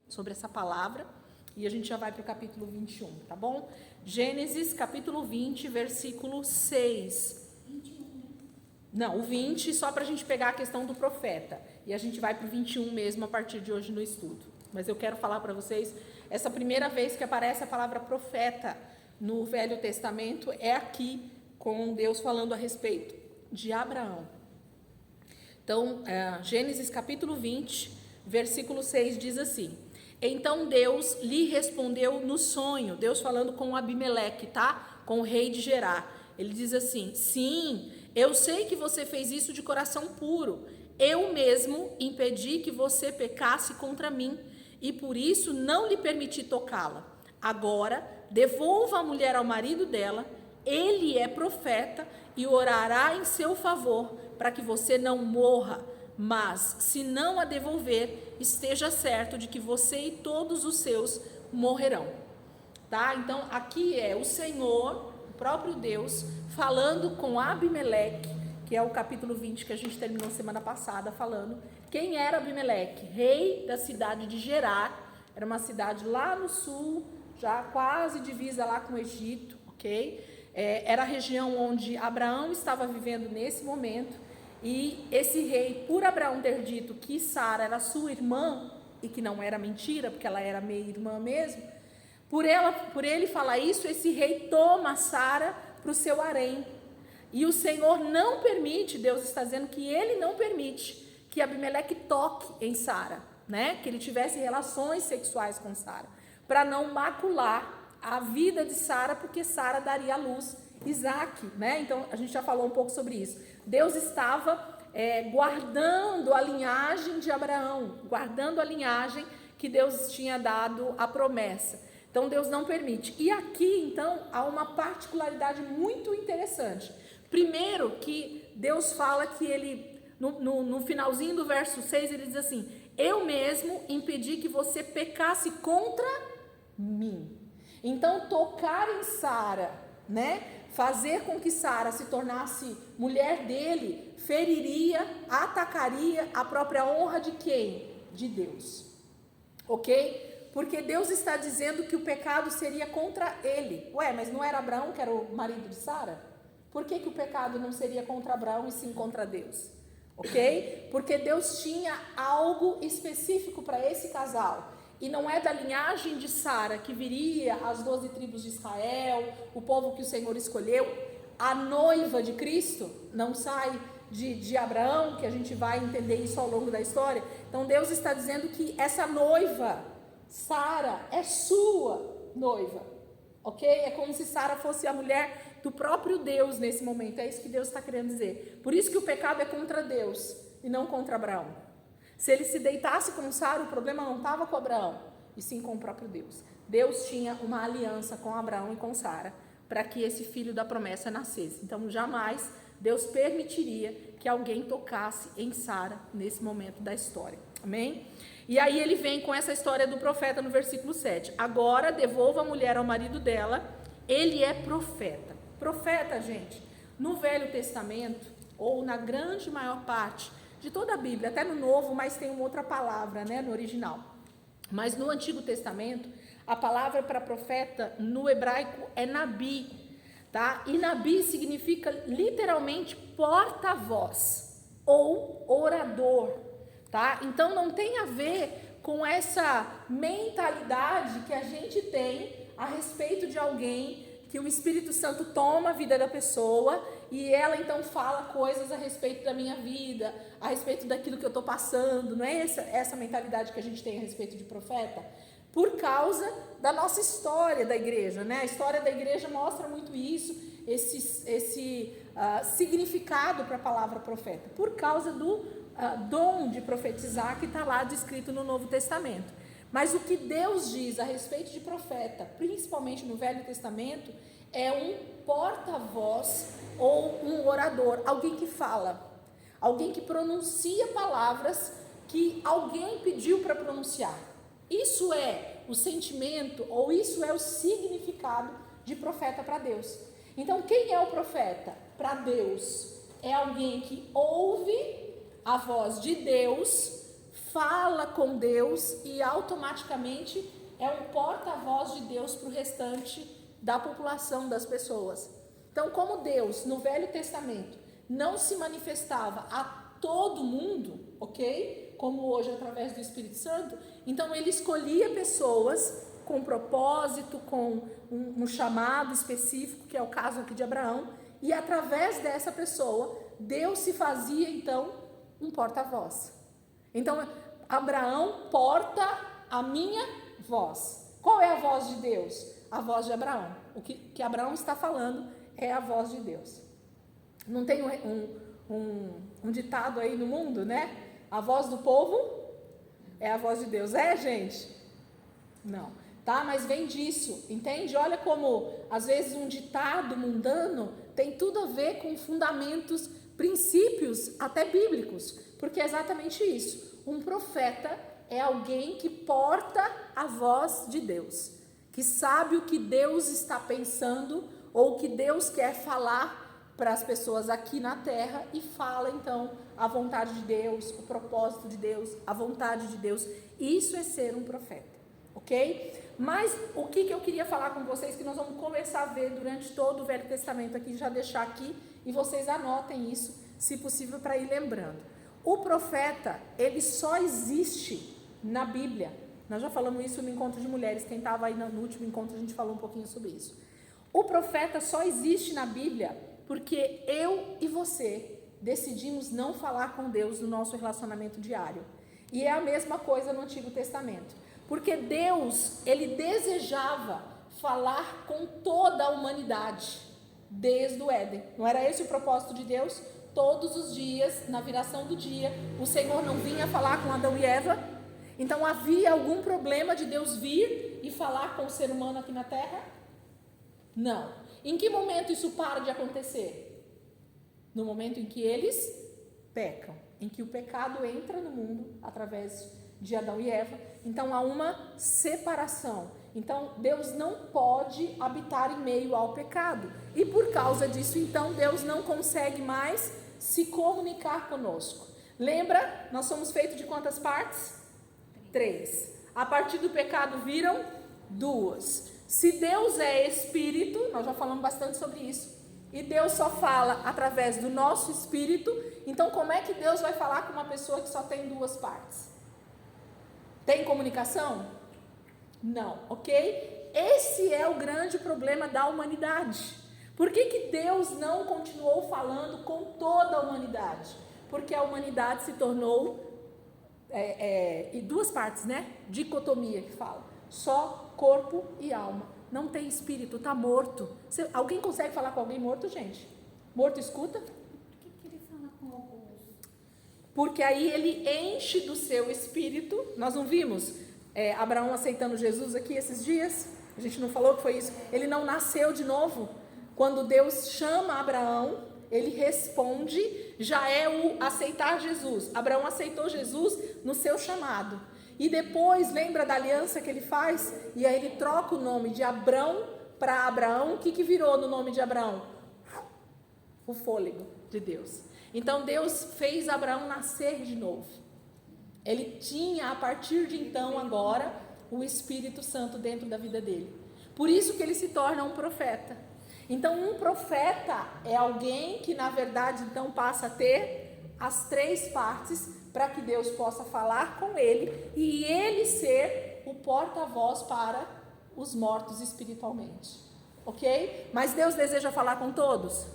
sobre essa palavra e a gente já vai para o capítulo 21, tá bom? Gênesis, capítulo 20, versículo 6. 21, né? Não, o 20 só para a gente pegar a questão do profeta. E a gente vai para o 21 mesmo a partir de hoje no estudo. Mas eu quero falar para vocês, essa primeira vez que aparece a palavra profeta no Velho Testamento é aqui, com Deus falando a respeito de Abraão. Então, Gênesis capítulo 20, versículo 6 diz assim: Então Deus lhe respondeu no sonho, Deus falando com Abimeleque, tá? Com o rei de Gerar. Ele diz assim: Sim, eu sei que você fez isso de coração puro. Eu mesmo impedi que você pecasse contra mim e por isso não lhe permiti tocá-la. Agora, devolva a mulher ao marido dela, ele é profeta e orará em seu favor para que você não morra. Mas, se não a devolver, esteja certo de que você e todos os seus morrerão. Tá? Então, aqui é o Senhor, o próprio Deus, falando com Abimeleque, que é o capítulo 20 que a gente terminou semana passada falando. Quem era Abimeleque? Rei da cidade de Gerar, era uma cidade lá no sul, já quase divisa lá com o Egito, ok? Era a região onde Abraão estava vivendo nesse momento, e esse rei, por Abraão ter dito que Sara era sua irmã, e que não era mentira, porque ela era meia-irmã mesmo, por ele falar isso, esse rei toma Sara para o seu harém. E o Senhor não permite, Deus está dizendo que ele não permite que Abimeleque toque em Sara, né? Que ele tivesse relações sexuais com Sara, para não macular a vida de Sara, porque Sara daria à luz Isaac, né? Então a gente já falou um pouco sobre isso. Deus estava guardando a linhagem de Abraão, guardando a linhagem que Deus tinha dado a promessa. Então Deus não permite. E aqui então há uma particularidade muito interessante. Primeiro que Deus fala que ele, no finalzinho do verso 6, ele diz assim: eu mesmo impedi que você pecasse contra mim. Então tocar em Sara, né, fazer com que Sara se tornasse mulher dele, feriria, atacaria a própria honra de quem? De Deus, ok? Porque Deus está dizendo que o pecado seria contra ele. Ué, mas não era Abraão que era o marido de Sara? Por que o pecado não seria contra Abraão e sim contra Deus? Ok? Porque Deus tinha algo específico para esse casal. E não é da linhagem de Sara que viria as 12 tribos de Israel, o povo que o Senhor escolheu. A noiva de Cristo não sai de Abraão, que a gente vai entender isso ao longo da história. Então Deus está dizendo que essa noiva, Sara, é sua noiva. Ok? É como se Sara fosse a mulher do próprio Deus nesse momento. É isso que Deus está querendo dizer. Por isso que o pecado é contra Deus e não contra Abraão. Se ele se deitasse com Sara, o problema não estava com Abraão, e sim com o próprio Deus. Deus tinha uma aliança com Abraão e com Sara para que esse filho da promessa nascesse. Então jamais Deus permitiria que alguém tocasse em Sara nesse momento da história. Amém? E aí ele vem com essa história do profeta no versículo 7. Agora devolva a mulher ao marido dela, ele é profeta. Profeta, gente, no Velho Testamento, ou na grande maior parte de toda a Bíblia, até no Novo, mas tem uma outra palavra, né, no original. Mas no Antigo Testamento, a palavra para profeta no hebraico é nabi, tá? E nabi significa literalmente porta-voz ou orador, tá? Então não tem a ver com essa mentalidade que a gente tem a respeito de alguém que o Espírito Santo toma a vida da pessoa e ela então fala coisas a respeito da minha vida, a respeito daquilo que eu estou passando. Não é essa mentalidade que a gente tem a respeito de profeta? Por causa da nossa história da igreja, né? A história da igreja mostra muito isso, esse significado para a palavra profeta, por causa do dom de profetizar que está lá descrito no Novo Testamento. Mas o que Deus diz a respeito de profeta, principalmente no Velho Testamento, é um porta-voz ou um orador, alguém que fala, alguém que pronuncia palavras que alguém pediu para pronunciar. Isso é o sentimento ou isso é o significado de profeta para Deus. Então, quem é o profeta para Deus? É alguém que ouve a voz de Deus fala com Deus e automaticamente é um porta-voz de Deus para o restante da população, das pessoas. Então, como Deus, no Velho Testamento, não se manifestava a todo mundo, ok? Como hoje através do Espírito Santo, então ele escolhia pessoas com propósito, com um chamado específico, que é o caso aqui de Abraão, e através dessa pessoa, Deus se fazia então um porta-voz. Então, Abraão porta a minha voz. Qual é a voz de Deus? A voz de Abraão. O que Abraão está falando é a voz de Deus. Não tem um ditado aí no mundo, né? A voz do povo é a voz de Deus. É, gente? Não. Tá? Mas vem disso, entende? Olha como, às vezes, um ditado mundano tem tudo a ver com fundamentos, princípios, até bíblicos. Porque é exatamente isso. Um profeta é alguém que porta a voz de Deus, que sabe o que Deus está pensando ou o que Deus quer falar para as pessoas aqui na terra e fala então a vontade de Deus, o propósito de Deus, a vontade de Deus. Isso é ser um profeta, ok? Mas o que eu queria falar com vocês, que nós vamos começar a ver durante todo o Velho Testamento aqui, já deixar aqui, e vocês anotem isso, se possível, para ir lembrando. O profeta, ele só existe na Bíblia. Nós já falamos isso no encontro de mulheres, quem estava aí no último encontro a gente falou um pouquinho sobre isso. O profeta só existe na Bíblia porque eu e você decidimos não falar com Deus no nosso relacionamento diário. E é a mesma coisa no Antigo Testamento. Porque Deus, ele desejava falar com toda a humanidade, desde o Éden. Não era esse o propósito de Deus? Todos os dias, na viração do dia, o Senhor não vinha falar com Adão e Eva? Então havia algum problema de Deus vir e falar com o ser humano aqui na Terra? Não. Em que momento isso para de acontecer? No momento em que eles pecam, em que o pecado entra no mundo através de Adão e Eva. Então há uma separação. Então Deus não pode habitar em meio ao pecado. E por causa disso, então, Deus não consegue mais se comunicar conosco. Lembra? Nós somos feitos de quantas partes? 3. A partir do pecado viram 2. Se Deus é espírito, nós já falamos bastante sobre isso, e Deus só fala através do nosso espírito, então como é que Deus vai falar com uma pessoa que só tem 2 partes? Tem comunicação? Não, ok? Esse é o grande problema da humanidade. Por que Deus não continuou falando com toda a humanidade? Porque a humanidade se tornou em 2 partes, né? Dicotomia que fala. Só corpo e alma. Não tem espírito, está morto. Alguém consegue falar com alguém morto, gente? Morto escuta? Por que ele fala com alguns? Porque aí ele enche do seu espírito. Nós não vimos Abraão aceitando Jesus aqui esses dias? A gente não falou que foi isso? Ele não nasceu de novo. Quando Deus chama Abraão, ele responde, já é o aceitar Jesus. Abraão aceitou Jesus no seu chamado. E depois, lembra da aliança que ele faz? E aí ele troca o nome de Abrão para Abraão. O que virou no nome de Abraão? O fôlego de Deus. Então Deus fez Abraão nascer de novo. Ele tinha, a partir de então, agora, o Espírito Santo dentro da vida dele. Por isso que ele se torna um profeta. Então, um profeta é alguém que, na verdade, então passa a ter as 3 partes para que Deus possa falar com ele e ele ser o porta-voz para os mortos espiritualmente. Ok? Mas Deus deseja falar com todos?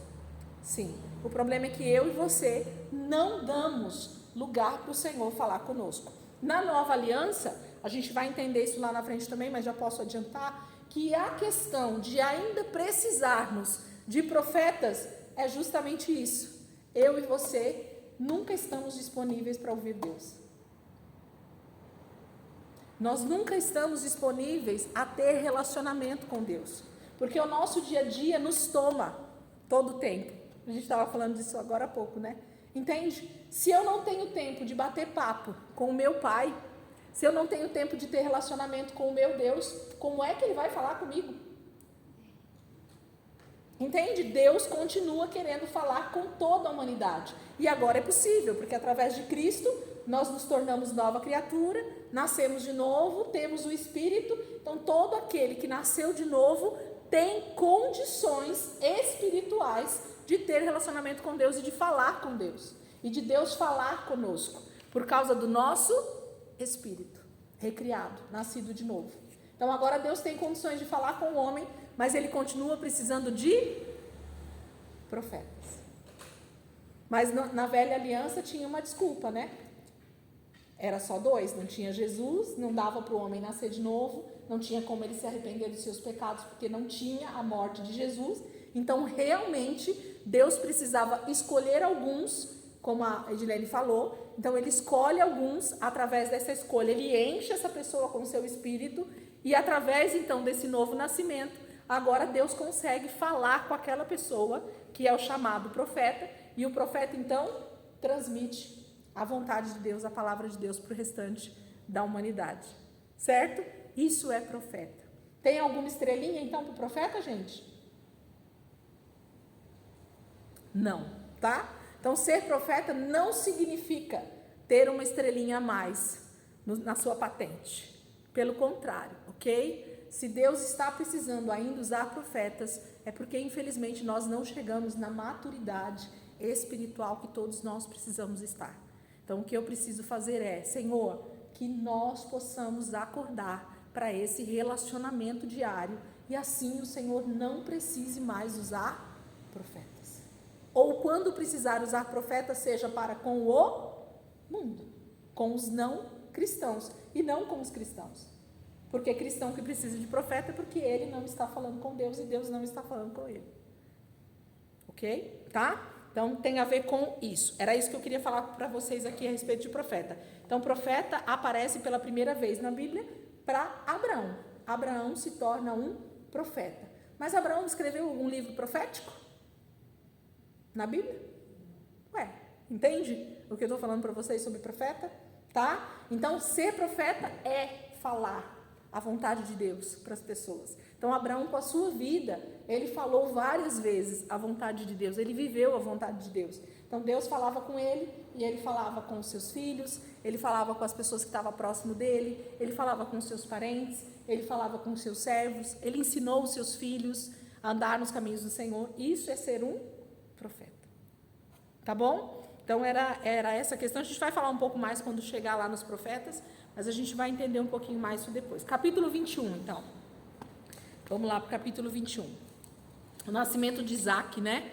Sim. O problema é que eu e você não damos lugar para o Senhor falar conosco. Na nova aliança, a gente vai entender isso lá na frente também, mas já posso adiantar que a questão de ainda precisarmos de profetas é justamente isso. Eu e você nunca estamos disponíveis para ouvir Deus. Nós nunca estamos disponíveis a ter relacionamento com Deus, porque o nosso dia a dia nos toma todo o tempo. A gente estava falando disso agora há pouco, né? Entende? Se eu não tenho tempo de bater papo com o meu pai, se eu não tenho tempo de ter relacionamento com o meu Deus, como é que ele vai falar comigo? Entende? Deus continua querendo falar com toda a humanidade. E agora é possível, porque através de Cristo, nós nos tornamos nova criatura, nascemos de novo, temos o Espírito. Então, todo aquele que nasceu de novo tem condições espirituais de ter relacionamento com Deus e de falar com Deus. E de Deus falar conosco, por causa do nosso Espírito, recriado, nascido de novo. Então, agora Deus tem condições de falar com o homem, mas ele continua precisando de profetas. Mas na velha aliança tinha uma desculpa, né? Era só 2, não tinha Jesus, não dava para o homem nascer de novo, não tinha como ele se arrepender dos seus pecados, porque não tinha a morte de Jesus. Então, realmente, Deus precisava escolher alguns, como a Edilene falou. Então, ele escolhe alguns, através dessa escolha, ele enche essa pessoa com o seu Espírito, e através, então, desse novo nascimento, agora Deus consegue falar com aquela pessoa, que é o chamado profeta, e o profeta, então, transmite a vontade de Deus, a palavra de Deus para o restante da humanidade. Certo? Isso é profeta. Tem alguma estrelinha, então, para o profeta, gente? Não, tá? Então, ser profeta não significa ter uma estrelinha a mais na sua patente. Pelo contrário, ok? Se Deus está precisando ainda usar profetas, é porque, infelizmente, nós não chegamos na maturidade espiritual que todos nós precisamos estar. Então, o que eu preciso fazer é, Senhor, que nós possamos acordar para esse relacionamento diário e assim o Senhor não precise mais usar profetas. Ou quando precisar usar profetas, seja para com o mundo, com os não cristãos e não com os cristãos. Porque cristão que precisa de profeta é porque ele não está falando com Deus e Deus não está falando com ele. Ok? Tá? Então, tem a ver com isso. Era isso que eu queria falar para vocês aqui a respeito de profeta. Então, profeta aparece pela primeira vez na Bíblia para Abraão. Abraão se torna um profeta. Mas Abraão escreveu um livro profético? Na Bíblia? Ué, entende o que eu estou falando para vocês sobre profeta? Tá? Então, ser profeta é falar a vontade de Deus para as pessoas. Então, Abraão, com a sua vida, ele falou várias vezes a vontade de Deus, ele viveu a vontade de Deus. Então, Deus falava com ele, e ele falava com os seus filhos, ele falava com as pessoas que estavam próximo dele, ele falava com os seus parentes, ele falava com os seus servos, ele ensinou os seus filhos a andar nos caminhos do Senhor. Isso é ser um profeta. Tá bom? Então, era essa questão. A gente vai falar um pouco mais quando chegar lá nos profetas, mas a gente vai entender um pouquinho mais isso depois. Capítulo 21, então. Vamos lá para o capítulo 21. O nascimento de Isaque, né?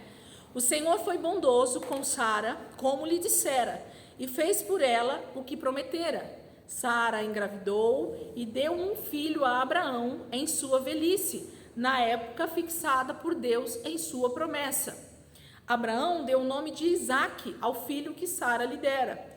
O Senhor foi bondoso com Sara, como lhe dissera, e fez por ela o que prometera. Sara engravidou e deu um filho a Abraão em sua velhice, na época fixada por Deus em sua promessa. Abraão deu o nome de Isaque ao filho que Sara lhe dera.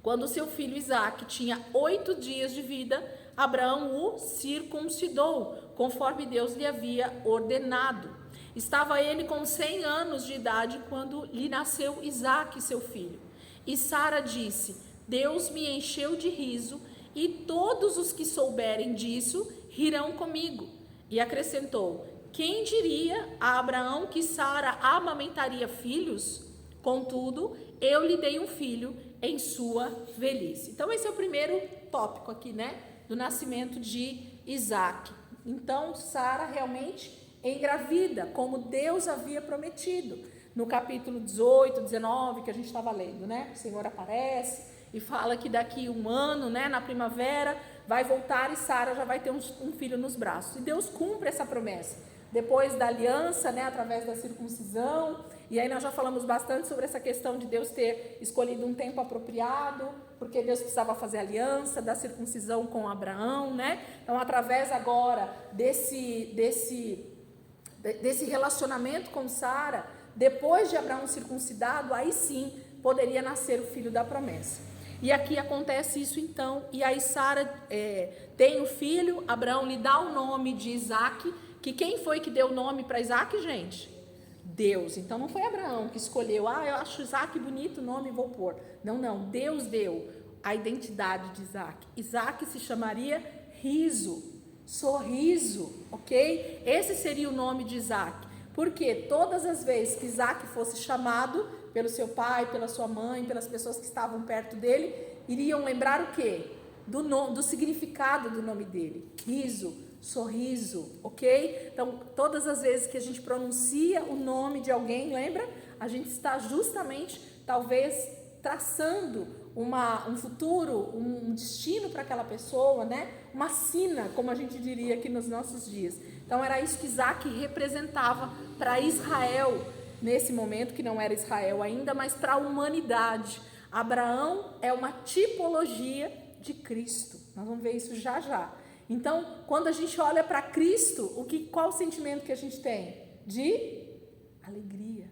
Quando seu filho Isaque tinha 8 dias de vida, Abraão o circuncidou, conforme Deus lhe havia ordenado. Estava ele com 100 anos de idade quando lhe nasceu Isaque, seu filho. E Sara disse: Deus me encheu de riso, e todos os que souberem disso rirão comigo. E acrescentou: quem diria a Abraão que Sara amamentaria filhos? Contudo, eu lhe dei um filho em sua velhice. Então, esse é o primeiro tópico aqui, né? Do nascimento de Isaque. Então, Sara realmente engravida, como Deus havia prometido. No capítulo 18, 19, que a gente estava lendo, né? O Senhor aparece e fala que daqui um ano, né, na primavera, vai voltar e Sara já vai ter um filho nos braços. E Deus cumpre essa promessa. Depois da aliança, né, através da circuncisão, e aí nós já falamos bastante sobre essa questão de Deus ter escolhido um tempo apropriado, porque Deus precisava fazer aliança, da circuncisão com Abraão, né? Então, através agora desse relacionamento com Sara, depois de Abraão circuncidado, aí sim poderia nascer o filho da promessa. E aqui acontece isso então, e aí Sara tem o filho, Abraão lhe dá o nome de Isaque, que quem foi que deu o nome para Isaque, gente? Deus. Então não foi Abraão que escolheu, eu acho Isaque bonito o nome, vou pôr. Não, Deus deu a identidade de Isaque. Isaque se chamaria riso, sorriso, ok? Esse seria o nome de Isaque. Porque todas as vezes que Isaque fosse chamado, pelo seu pai, pela sua mãe, pelas pessoas que estavam perto dele, iriam lembrar o quê? Do significado do nome dele. Riso, sorriso, ok? Então, todas as vezes que a gente pronuncia o nome de alguém, lembra? A gente está justamente, talvez, traçando um futuro, um destino para aquela pessoa, né? Uma sina, como a gente diria aqui nos nossos dias. Então, era isso que Isaac representava para Israel, nesse momento, que não era Israel ainda, mas para a humanidade. Abraão é uma tipologia de Cristo. Nós vamos ver isso já já. Então, quando a gente olha para Cristo, qual o sentimento que a gente tem? De alegria.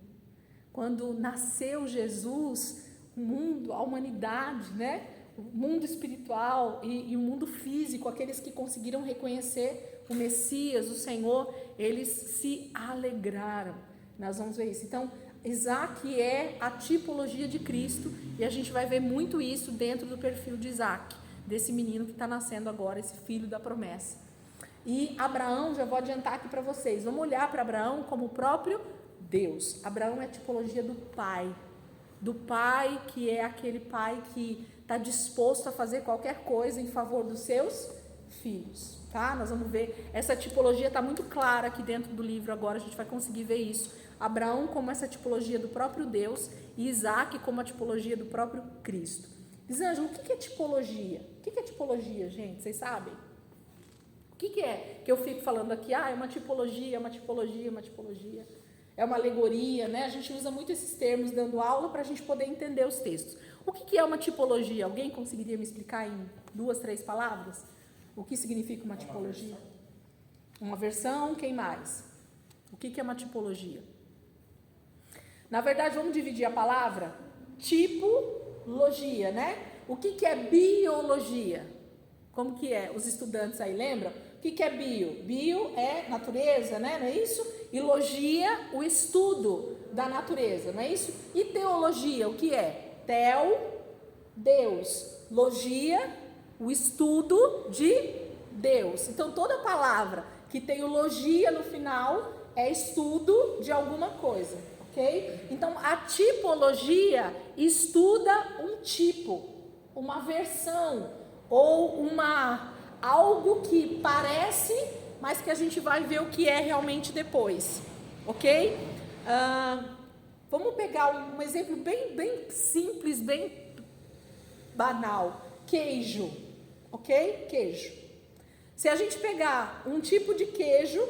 Quando nasceu Jesus, o mundo, a humanidade, né? O mundo espiritual e o mundo físico, aqueles que conseguiram reconhecer o Messias, o Senhor, eles se alegraram. Nós vamos ver isso. Então, Isaac é a tipologia de Cristo e a gente vai ver muito isso dentro do perfil de Isaac, desse menino que está nascendo agora, esse filho da promessa. E Abraão, já vou adiantar aqui para vocês, vamos olhar para Abraão como o próprio Deus. Abraão é a tipologia do pai que é aquele pai que está disposto a fazer qualquer coisa em favor dos seus filhos, tá? Nós vamos ver, essa tipologia está muito clara aqui dentro do livro agora, a gente vai conseguir ver isso. Abraão como essa tipologia do próprio Deus e Isaac como a tipologia do próprio Cristo. Elisângela, o que é tipologia? O que é tipologia, gente? Vocês sabem? O que é que eu fico falando aqui? É uma tipologia, uma tipologia, uma tipologia. É uma alegoria, né? A gente usa muito esses termos dando aula para a gente poder entender os textos. O que é uma tipologia? Alguém conseguiria me explicar em 2, 3 palavras? O que significa uma tipologia? Uma versão, quem mais? O que é uma tipologia? Na verdade, vamos dividir a palavra tipologia, né? O que é biologia? Como que é? Os estudantes aí lembram? O que é bio? Bio é natureza, né? Não é isso? E logia, o estudo da natureza, não é isso? E teologia, o que é? Teo, Deus. Logia, o estudo de Deus. Então, toda palavra que tem o logia no final é estudo de alguma coisa, ok? Então, a tipologia estuda um tipo, uma versão ou algo que parece, mas que a gente vai ver o que é realmente depois, ok? Vamos pegar um exemplo bem simples, bem banal. Queijo, ok? Queijo. Se a gente pegar um tipo de queijo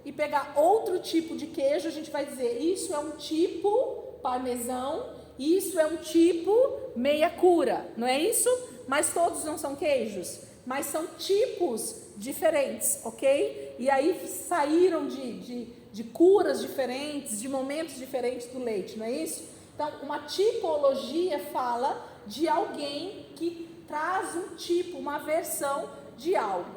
e pegar outro tipo de queijo, a gente vai dizer, isso é um tipo parmesão, isso é um tipo meia cura, não é isso? Mas todos não são queijos, mas são tipos diferentes, ok? E aí saíram de curas diferentes, de momentos diferentes do leite, não é isso? Então, uma tipologia fala de alguém que traz um tipo, uma versão de algo,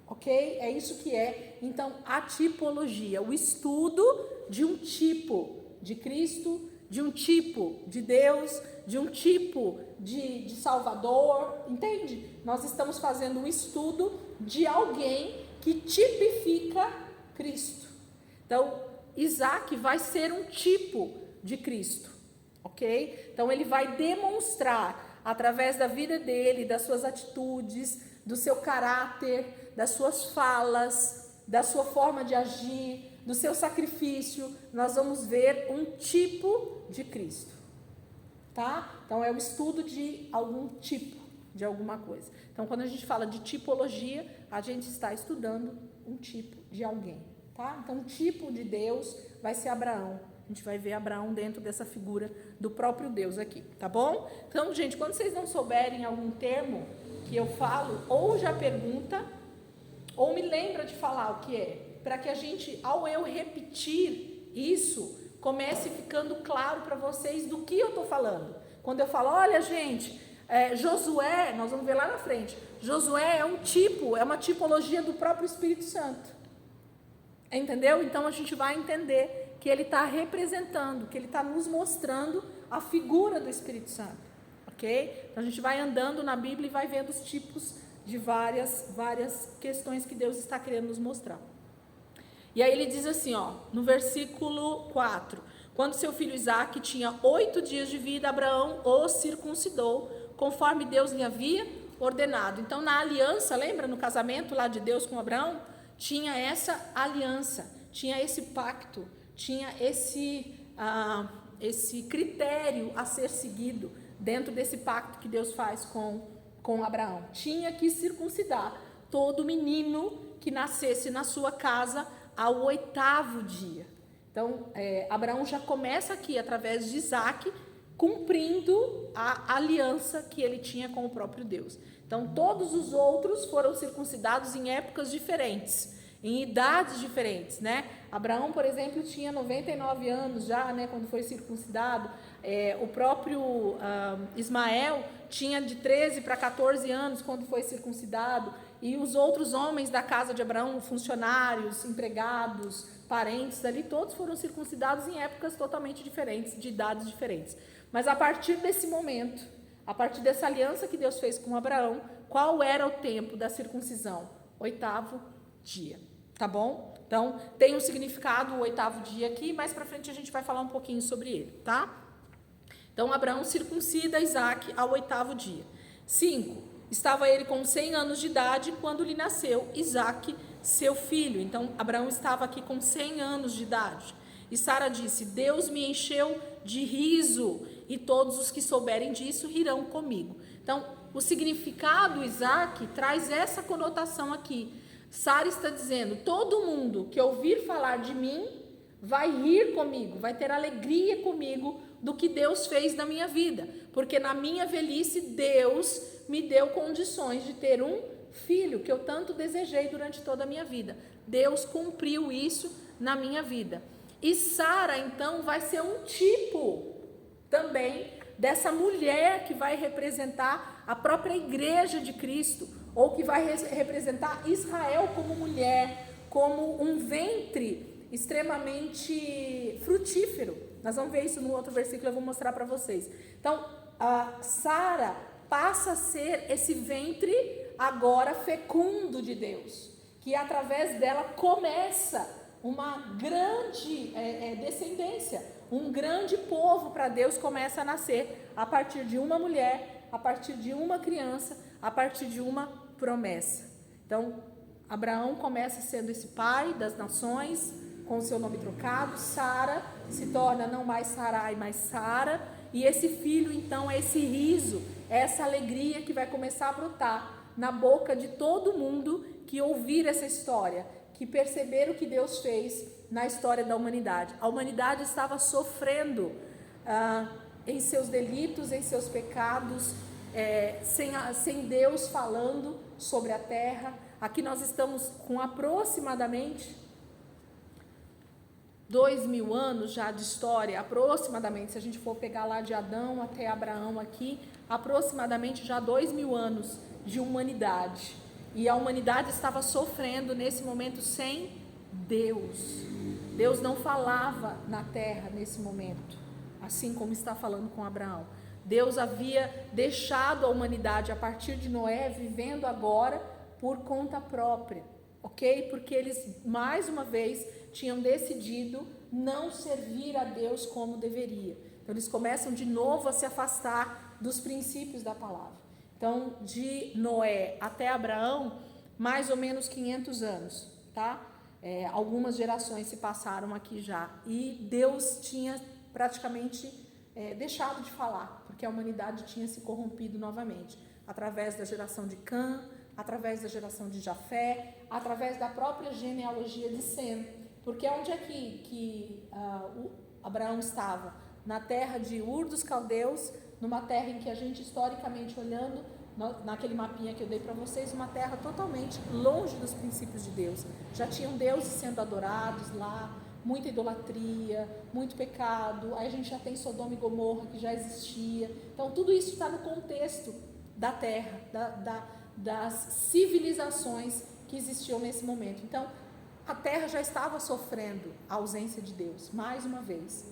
ok? É isso que é, então, a tipologia, o estudo de um tipo de Cristo, de um tipo de Deus, de um tipo de Salvador, entende? Nós estamos fazendo um estudo de alguém que tipifica Cristo. Então, Isaac vai ser um tipo de Cristo, ok? Então, ele vai demonstrar, através da vida dele, das suas atitudes, do seu caráter, das suas falas, da sua forma de agir, do seu sacrifício, nós vamos ver um tipo de Cristo, tá? Então, é o estudo de algum tipo, de alguma coisa. Então, quando a gente fala de tipologia, a gente está estudando um tipo de alguém, tá? Então, o tipo de Deus vai ser Abraão. A gente vai ver Abraão dentro dessa figura do próprio Deus aqui, tá bom? Então, gente, quando vocês não souberem algum termo que eu falo, ou já pergunta, ou me lembra de falar o que é, para que a gente, ao eu repetir isso, comece ficando claro para vocês do que eu estou falando. Quando eu falo, olha, gente, Josué, nós vamos ver lá na frente, Josué é um tipo, é uma tipologia do próprio Espírito Santo. Entendeu? Então, a gente vai entender que ele está representando, que ele está nos mostrando a figura do Espírito Santo, ok? Então, a gente vai andando na Bíblia e vai vendo os tipos de várias questões que Deus está querendo nos mostrar. E aí ele diz assim, ó, no versículo 4, Quando seu filho Isaque tinha 8 dias de vida, Abraão o circuncidou, conforme Deus lhe havia ordenado. Então, na aliança, lembra no casamento lá de Deus com Abraão? Tinha essa aliança, tinha esse pacto, tinha esse critério a ser seguido dentro desse pacto que Deus faz com Abraão. Tinha que circuncidar todo menino que nascesse na sua casa ao 8º dia. Então, Abraão já começa aqui, através de Isaque, cumprindo a aliança que ele tinha com o próprio Deus. Então, todos os outros foram circuncidados em épocas diferentes, em idades diferentes, né? Abraão, por exemplo, tinha 99 anos já, né, quando foi circuncidado. O próprio Ismael tinha de 13 para 14 anos quando foi circuncidado. E os outros homens da casa de Abraão, funcionários, empregados, parentes ali, todos foram circuncidados em épocas totalmente diferentes, de idades diferentes. Mas a partir desse momento, a partir dessa aliança que Deus fez com Abraão, qual era o tempo da circuncisão? 8º dia, tá bom? Então, tem um significado o 8º dia aqui, mais para frente a gente vai falar um pouquinho sobre ele, tá? Então, Abraão circuncida Isaque ao 8º dia. 5. Estava ele com 100 anos de idade quando lhe nasceu Isaque, seu filho. Então, Abraão estava aqui com 100 anos de idade. E Sara disse: Deus me encheu de riso, e todos os que souberem disso rirão comigo. Então, o significado Isaque traz essa conotação aqui. Sara está dizendo: todo mundo que ouvir falar de mim vai rir comigo, vai ter alegria comigo do que Deus fez na minha vida, porque na minha velhice Deus me deu condições de ter um filho que eu tanto desejei durante toda a minha vida. Deus cumpriu isso na minha vida. E Sara, então, vai ser um tipo também dessa mulher que vai representar a própria igreja de Cristo, ou que vai representar Israel como mulher, como um ventre extremamente frutífero. Nós vamos ver isso no outro versículo, eu vou mostrar para vocês. Então, Sara passa a ser esse ventre agora fecundo de Deus, que através dela começa uma grande descendência, um grande povo para Deus começa a nascer a partir de uma mulher, a partir de uma criança, a partir de uma promessa. Então, Abraão começa sendo esse pai das nações, com o seu nome trocado. Sara se torna não mais Sarai, mas Sara, e esse filho então é esse riso, é essa alegria que vai começar a brotar na boca de todo mundo que ouvir essa história, que perceber o que Deus fez na história da humanidade. A humanidade estava sofrendo em seus delitos, em seus pecados, sem Deus falando sobre a terra. Aqui nós estamos com aproximadamente 2000 anos já de história, aproximadamente, se a gente for pegar lá de Adão até Abraão aqui, aproximadamente já 2000 anos de humanidade. E a humanidade estava sofrendo nesse momento sem Deus. Deus não falava na terra nesse momento, assim como está falando com Abraão. Deus havia deixado a humanidade a partir de Noé vivendo agora por conta própria, ok? Porque eles, mais uma vez, tinham decidido não servir a Deus como deveria. Então, eles começam de novo a se afastar dos princípios da palavra. Então, de Noé até Abraão, mais ou menos 500 anos, tá? Algumas gerações se passaram aqui já. E Deus tinha praticamente deixado de falar, porque a humanidade tinha se corrompido novamente, através da geração de Cã, através da geração de Jafé, através da própria genealogia de Sem. Porque onde é que Abraão estava? Na terra de Ur dos Caldeus, numa terra em que a gente, historicamente olhando, naquele mapinha que eu dei para vocês, uma terra totalmente longe dos princípios de Deus. Já tinham deuses sendo adorados lá, muita idolatria, muito pecado. Aí a gente já tem Sodoma e Gomorra, que já existia. Então, tudo isso está no contexto da terra, das civilizações que existiam nesse momento. Então, a terra já estava sofrendo a ausência de Deus, mais uma vez,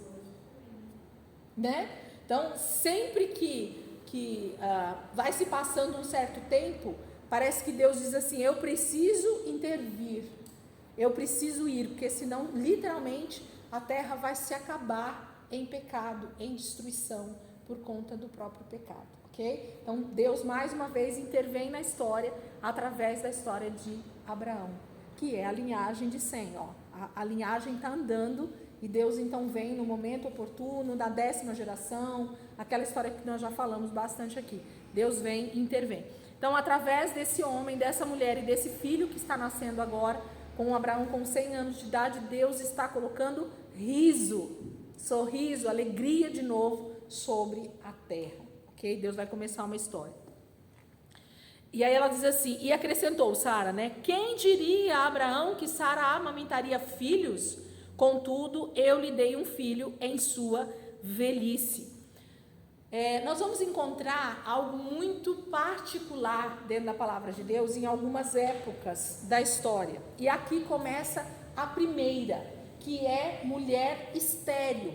né? Então, sempre que vai se passando um certo tempo, parece que Deus diz assim: eu preciso intervir, eu preciso ir, porque senão, literalmente, a terra vai se acabar em pecado, em destruição, por conta do próprio pecado, ok? Então, Deus, mais uma vez, intervém na história, através da história de Abraão, que é a linhagem de Sem, ó. A linhagem está andando, e Deus, então, vem no momento oportuno, da 10ª geração, aquela história que nós já falamos bastante aqui. Deus vem e intervém. Então, através desse homem, dessa mulher e desse filho que está nascendo agora, com Abraão com 100 anos de idade, Deus está colocando riso, sorriso, alegria de novo sobre a terra, ok? Deus vai começar uma história. E aí ela diz assim, e acrescentou Sara, né? Quem diria a Abraão que Sara amamentaria filhos? Contudo, eu lhe dei um filho em sua velhice. Nós vamos encontrar algo muito particular dentro da palavra de Deus em algumas épocas da história. E aqui começa a primeira, que é mulher estéril.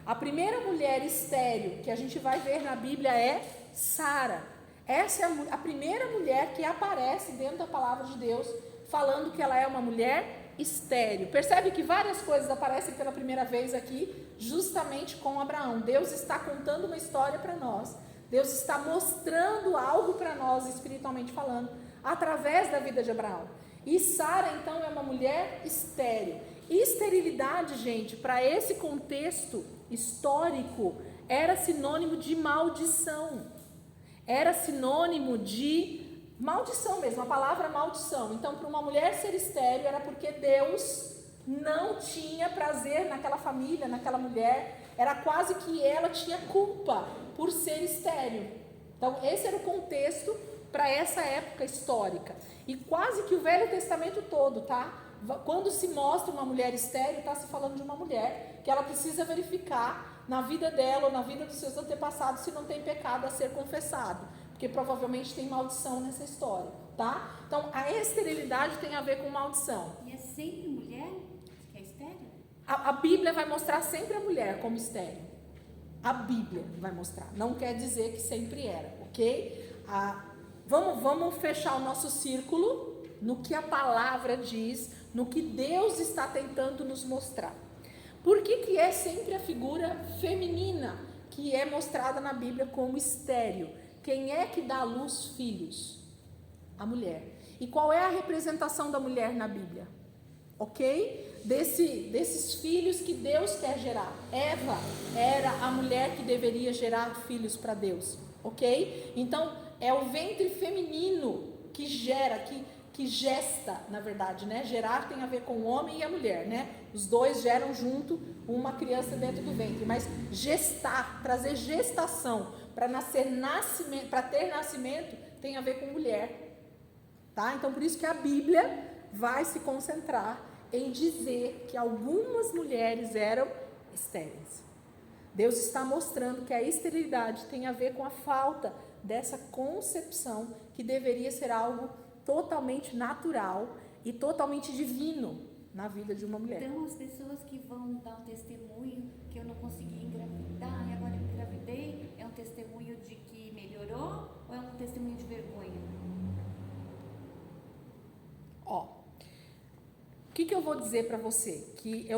A primeira mulher estéril que a gente vai ver na Bíblia é Sara. Essa é a primeira mulher que aparece dentro da palavra de Deus, falando que ela é uma mulher estéril. Percebe que várias coisas aparecem pela primeira vez aqui, justamente com Abraão. Deus está contando uma história para nós. Deus está mostrando algo para nós, espiritualmente falando, através da vida de Abraão. E Sara, então, é uma mulher estéril. Esterilidade, gente, para esse contexto histórico, era sinônimo de maldição. Era sinônimo de maldição mesmo, a palavra maldição. Então, para uma mulher ser estéril, era porque Deus não tinha prazer naquela família, naquela mulher. Era quase que ela tinha culpa por ser estéril. Então, esse era o contexto para essa época histórica. E quase que o Velho Testamento todo, tá? Quando se mostra uma mulher estéril, está se falando de uma mulher que ela precisa verificar na vida dela ou na vida dos seus antepassados se não tem pecado a ser confessado, porque provavelmente tem maldição nessa história, tá? Então, a esterilidade tem a ver com maldição. E é sempre mulher que é estéril? A Bíblia vai mostrar sempre a mulher como estéril. A Bíblia vai mostrar. Não quer dizer que sempre era, ok? Vamos fechar o nosso círculo no que a palavra diz, no que Deus está tentando nos mostrar. Por que é sempre a figura feminina que é mostrada na Bíblia como estéril? Quem é que dá à luz filhos? A mulher. E qual é a representação da mulher na Bíblia? Ok? Desses filhos que Deus quer gerar. Eva era a mulher que deveria gerar filhos para Deus. Ok? Então, é o ventre feminino que gera, que gesta, na verdade, né? Gerar tem a ver com o homem e a mulher, né? Os dois geram junto uma criança dentro do ventre, mas gestar, trazer gestação para nascimento, para ter nascimento, tem a ver com mulher, tá? Então, por isso que a Bíblia vai se concentrar em dizer que algumas mulheres eram estéreis. Deus está mostrando que a esterilidade tem a ver com a falta dessa concepção que deveria ser algo totalmente natural e totalmente divino na vida de uma mulher. Então, as pessoas que vão dar um testemunho que eu não consegui engravidar e agora eu engravidei, é um testemunho de que melhorou ou é um testemunho de vergonha? Ó, o que eu vou dizer para você? Que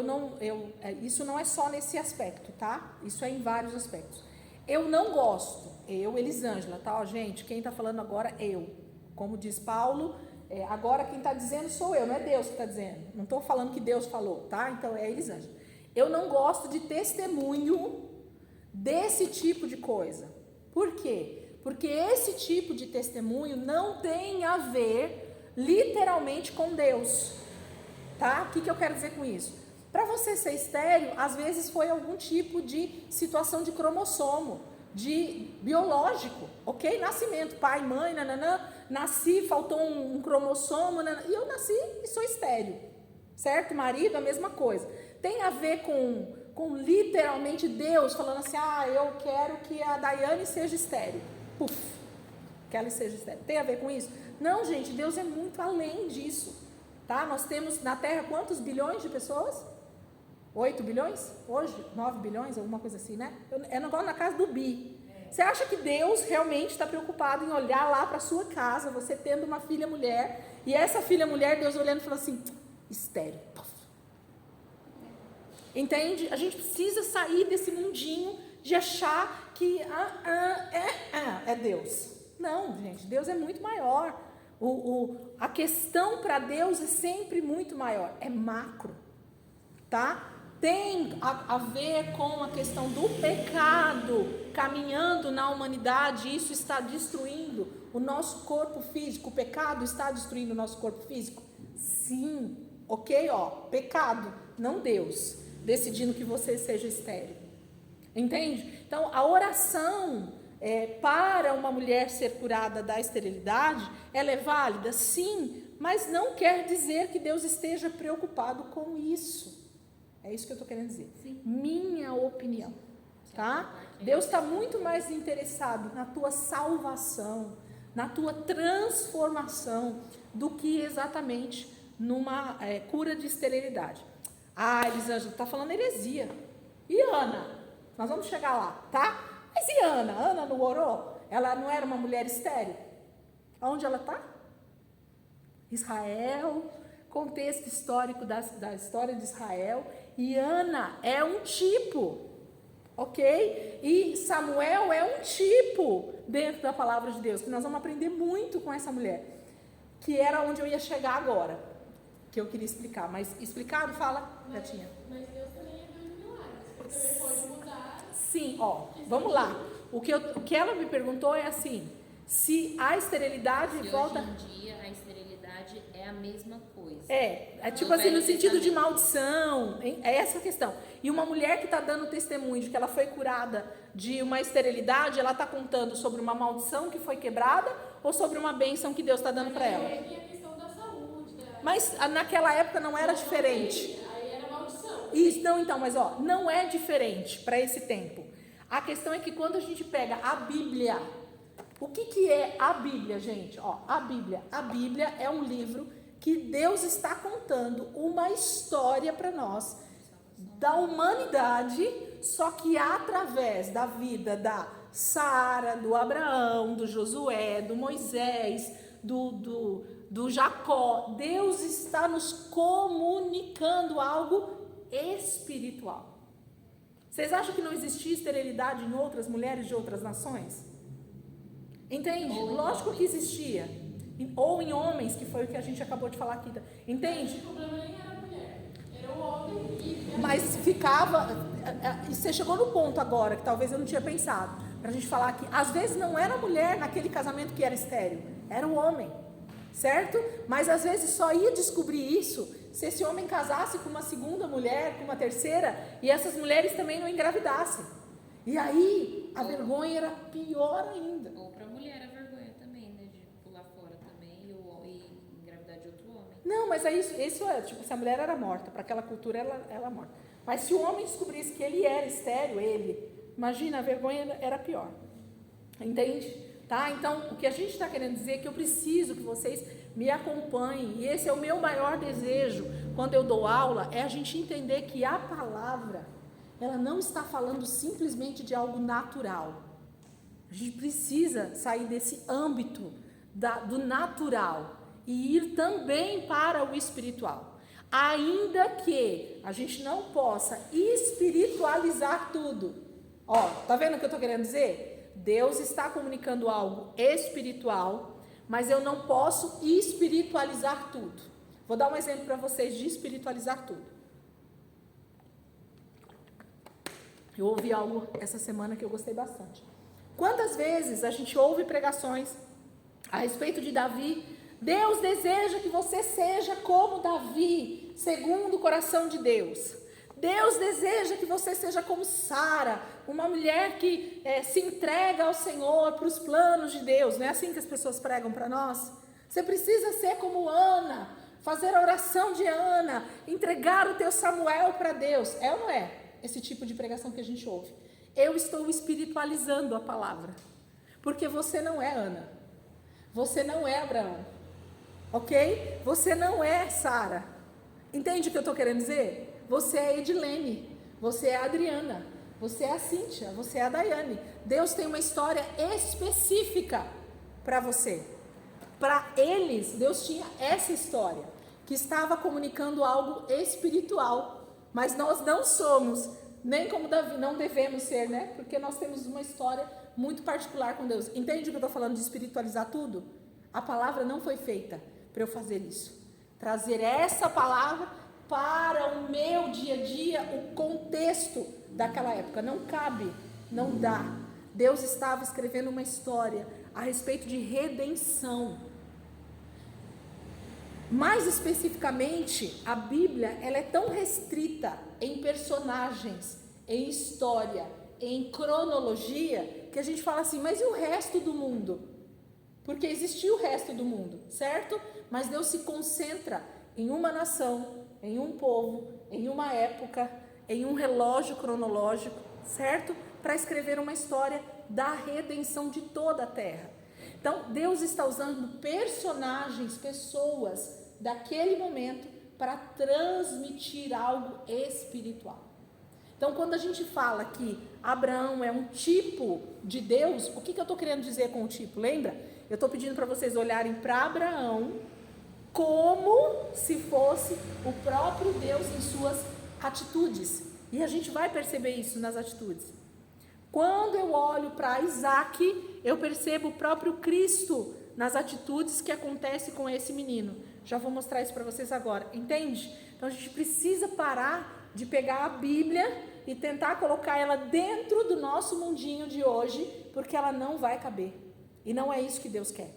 isso não é só nesse aspecto, tá? Isso é em vários aspectos. Eu não gosto, Elisângela, tá? Ó, gente, quem está falando agora é eu. Como diz Paulo, agora quem está dizendo sou eu, não é Deus que está dizendo. Não estou falando que Deus falou, tá? Então é Elisângela. Eu não gosto de testemunho desse tipo de coisa. Por quê? Porque esse tipo de testemunho não tem a ver literalmente com Deus. Tá? O que eu quero dizer com isso? Para você ser estéril, às vezes foi algum tipo de situação de cromossomo, de biológico, ok? Nascimento, pai, mãe, nananã, nasci, faltou um cromossomo, nananã, e eu nasci e sou estéril, certo? Marido, a mesma coisa. Tem a ver com literalmente Deus falando assim, eu quero que a Daiane seja estéril. Puf, que ela seja estéril. Tem a ver com isso? Não, gente, Deus é muito além disso, tá? Nós temos na Terra quantos bilhões de pessoas? 8 bilhões? Hoje? 9 bilhões? Alguma coisa assim, né? É negócio na casa do bi. Você acha que Deus realmente está preocupado em olhar lá para a sua casa, você tendo uma filha mulher, e essa filha mulher, Deus olhando e falando assim, estéril. Entende? A gente precisa sair desse mundinho de achar que é Deus. Não, gente, Deus é muito maior. A questão para Deus é sempre muito maior, é macro, tá? Tem a ver com a questão do pecado caminhando na humanidade, isso está destruindo o nosso corpo físico. O pecado está destruindo o nosso corpo físico? Sim, ok, pecado, não Deus decidindo que você seja estéril. Entende? Então, a oração para uma mulher ser curada da esterilidade, ela é válida? Sim, mas não quer dizer que Deus esteja preocupado com isso. É isso que eu estou querendo dizer. Sim. Minha opinião, tá? Deus está muito mais interessado na tua salvação, na tua transformação, do que exatamente numa cura de esterilidade. Elisângela, está falando heresia. E Ana? Nós vamos chegar lá, tá? Mas e Ana? Ana não orou? Ela não era uma mulher estéril? Onde ela está? Israel, contexto histórico da história de Israel. E Ana é um tipo, ok? E Samuel é um tipo dentro da palavra de Deus, que nós vamos aprender muito com essa mulher, que era onde eu ia chegar agora, que eu queria explicar. Mas explicado, fala, Gatinha. Mas Deus também é Deus de milagres. Você também pode mudar. Sim, vamos lá. O que ela me perguntou é assim, se a esterilidade Se volta... hoje em dia a esterilidade é a mesma coisa. É tipo assim, no sentido de maldição, é essa a questão. E uma mulher que está dando testemunho de que ela foi curada de uma esterilidade, ela está contando sobre uma maldição que foi quebrada ou sobre uma bênção que Deus está dando para ela? Aí tem a questão da saúde. Mas naquela época não era diferente. Aí era maldição. Isso, não, então, mas não é diferente para esse tempo. A questão é que quando a gente pega a Bíblia, o que é a Bíblia, gente? A Bíblia é um livro que Deus está contando uma história para nós da humanidade, só que através da vida da Sara, do Abraão, do Josué, do Moisés, do Jacó. Deus está nos comunicando algo espiritual. Vocês acham que não existia esterilidade em outras mulheres de outras nações? Entende? Lógico que existia. Ou em homens, que foi o que a gente acabou de falar aqui. Entende? O problema nem era a mulher, era o homem que... Mas ficava... E você chegou no ponto agora, que talvez eu não tinha pensado, pra gente falar que às vezes não era a mulher naquele casamento que era estéril, era o homem, certo? Mas às vezes só ia descobrir isso se esse homem casasse com uma segunda mulher, com uma terceira, e essas mulheres também não engravidassem. E aí a vergonha era pior ainda. Ou para a mulher a vergonha também, né? De pular fora também e engravidar de outro homem. Não, mas aí isso é, tipo, se a mulher era morta, para aquela cultura ela é morta. Mas se o homem descobrisse que ele era estéril, imagina, a vergonha era pior. Entende? Tá? Então, o que a gente está querendo dizer é que eu preciso que vocês me acompanhem. E esse é o meu maior desejo quando eu dou aula, é a gente entender que a palavra, ela não está falando simplesmente de algo natural. A gente precisa sair desse âmbito do natural e ir também para o espiritual. Ainda que a gente não possa espiritualizar tudo. Tá vendo o que eu estou querendo dizer? Deus está comunicando algo espiritual, mas eu não posso espiritualizar tudo. Vou dar um exemplo para vocês de espiritualizar tudo. Eu ouvi algo essa semana que eu gostei bastante. Quantas vezes a gente ouve pregações a respeito de Davi? Deus deseja que você seja como Davi, segundo o coração de Deus. Deus deseja que você seja como Sara, uma mulher que se entrega ao Senhor para os planos de Deus. Não é assim que as pessoas pregam para nós? Você precisa ser como Ana, fazer a oração de Ana, entregar o teu Samuel para Deus. É ou não é esse tipo de pregação que a gente ouve? Eu estou espiritualizando a palavra, porque você não é Ana, você não é Abraão, ok? Você não é Sara. Entende o que eu estou querendo dizer? Você é Edilene, você é a Adriana, você é a Cíntia, você é a Daiane. Deus tem uma história específica para você. Para eles, Deus tinha essa história, que estava comunicando algo espiritual Mas nós não somos, nem como Davi, não devemos ser, né? Porque nós temos uma história muito particular com Deus. Entende o que eu estou falando de espiritualizar tudo? A palavra não foi feita para eu fazer isso. Trazer essa palavra para o meu dia a dia, o contexto daquela época. Não cabe, não dá. Deus estava escrevendo uma história a respeito de redenção. Mais especificamente, a Bíblia, ela é tão restrita em personagens, em história, em cronologia, que a gente fala assim, mas e o resto do mundo? Porque existiu o resto do mundo, certo? Mas Deus se concentra em uma nação, em um povo, em uma época, em um relógio cronológico, certo? Para escrever uma história da redenção de toda a terra. Então, Deus está usando personagens, pessoas daquele momento para transmitir algo espiritual. Então, quando a gente fala que Abraão é um tipo de Deus, o que eu estou querendo dizer com o tipo? Lembra? Eu estou pedindo para vocês olharem para Abraão como se fosse o próprio Deus em suas atitudes. E a gente vai perceber isso nas atitudes. Quando eu olho para Isaac, eu percebo o próprio Cristo nas atitudes que acontecem com esse menino. Já vou mostrar isso para vocês agora, entende? Então a gente precisa parar de pegar a Bíblia e tentar colocar ela dentro do nosso mundinho de hoje, porque ela não vai caber. E não é isso que Deus quer.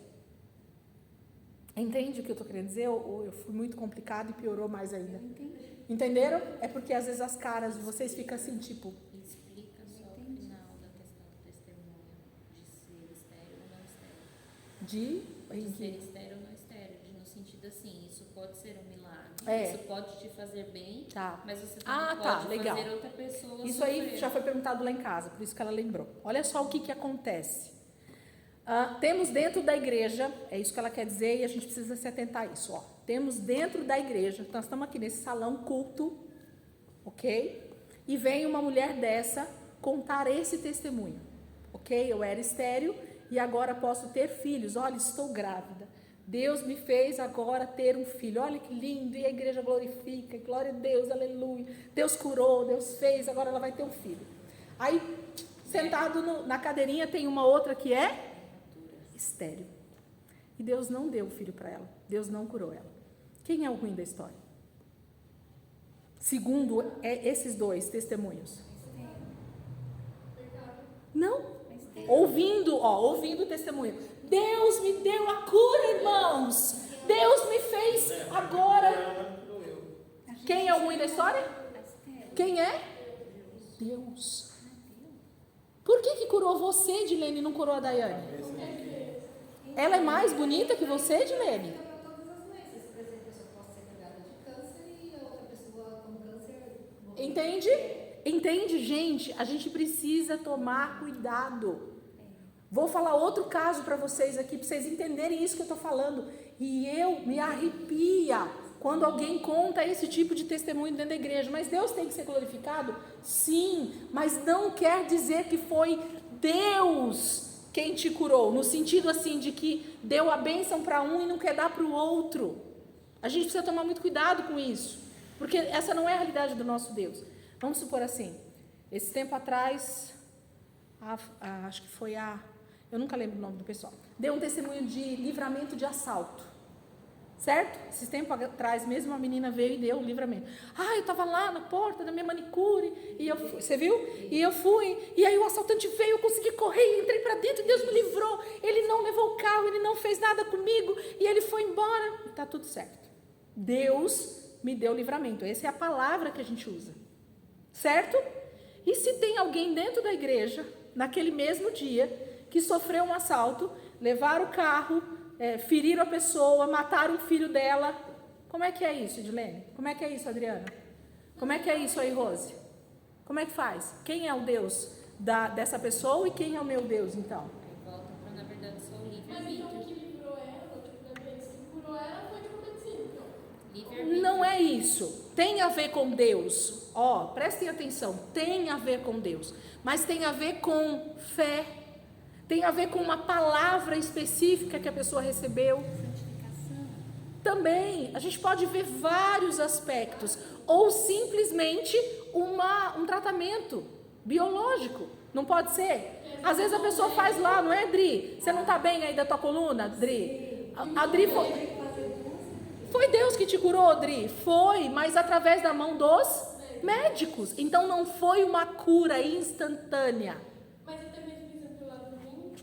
Entende o que eu estou querendo dizer? Ou eu fui muito complicado e piorou mais ainda? Entenderam? É porque às vezes as caras de vocês ficam assim, tipo... Explica só o final da questão do testemunho, de ser estéril ou não estéril. De ser estéril ou não estéril, no sentido assim, isso pode ser um milagre, isso pode te fazer bem, mas você também pode fazer outra pessoa isso sofrer. Aí já foi perguntado lá em casa, por isso que ela lembrou. Olha só o que acontece. Temos dentro da igreja, é isso que ela quer dizer e a gente precisa se atentar a isso. Temos dentro da igreja, nós estamos aqui nesse salão culto, ok? E vem uma mulher dessa contar esse testemunho, ok? Eu era estéril e agora posso ter filhos. Olha, estou grávida. Deus me fez agora ter um filho. Olha que lindo. E a igreja glorifica. Glória a Deus, aleluia. Deus curou, Deus fez, agora ela vai ter um filho. Aí, sentado na cadeirinha, tem uma outra que é estéril. E Deus não deu o filho para ela. Deus não curou ela. Quem é o ruim da história? Segundo esses dois testemunhos. Não. Ouvindo o testemunho. Deus me deu a cura, irmãos. Deus me fez agora. Quem é o ruim da história? Quem é? Deus. Por que curou você, Dilene, e não curou a Daiane? Ela é mais bonita que você, Dilene? Entende? Entende, gente? A gente precisa tomar cuidado. Vou falar outro caso para vocês aqui, para vocês entenderem isso que eu estou falando. E eu me arrepia quando alguém conta esse tipo de testemunho dentro da igreja. Mas Deus tem que ser glorificado? Sim, mas não quer dizer que foi Deus quem te curou. No sentido assim de que deu a bênção para um e não quer dar para o outro. A gente precisa tomar muito cuidado com isso. Porque essa não é a realidade do nosso Deus. Vamos supor assim, esse tempo atrás, acho que foi eu nunca lembro o nome do pessoal, deu um testemunho de livramento de assalto, certo? Esse tempo atrás mesmo, uma menina veio e deu um livramento. Eu estava lá na porta da minha manicure, e eu fui, você viu? E eu fui, e aí o assaltante veio, eu consegui correr, entrei para dentro, Deus me livrou, ele não levou o carro, ele não fez nada comigo, e ele foi embora, está tudo certo. Deus me deu livramento, essa é a palavra que a gente usa, certo? E se tem alguém dentro da igreja, naquele mesmo dia, que sofreu um assalto, levaram o carro, feriram a pessoa, mataram o filho dela, como é que é isso, Edilene? Como é que é isso, Adriana? Como é que é isso aí, Rose? Como é que faz? Quem é o Deus dessa pessoa e quem é o meu Deus, então? Aí volta para, na verdade, só o livre-arbítrio. Mas então o que livrou ela, da vez que curou ela, foi de medicina, então. Livre-arbítrio. Não é isso. Tem a ver com Deus. Prestem atenção. Tem a ver com Deus. Mas tem a ver com fé. Tem a ver com uma palavra específica que a pessoa recebeu. também, a gente pode ver vários aspectos, ou simplesmente um tratamento biológico, não pode ser? Às vezes a pessoa faz lá, não é, Dri? Você não está bem aí da tua coluna, Dri? A Dri foi Deus que te curou, Dri? Foi, mas através da mão dos médicos. Então não foi uma cura instantânea. Mas até mesmo pensando pelo lado ruim,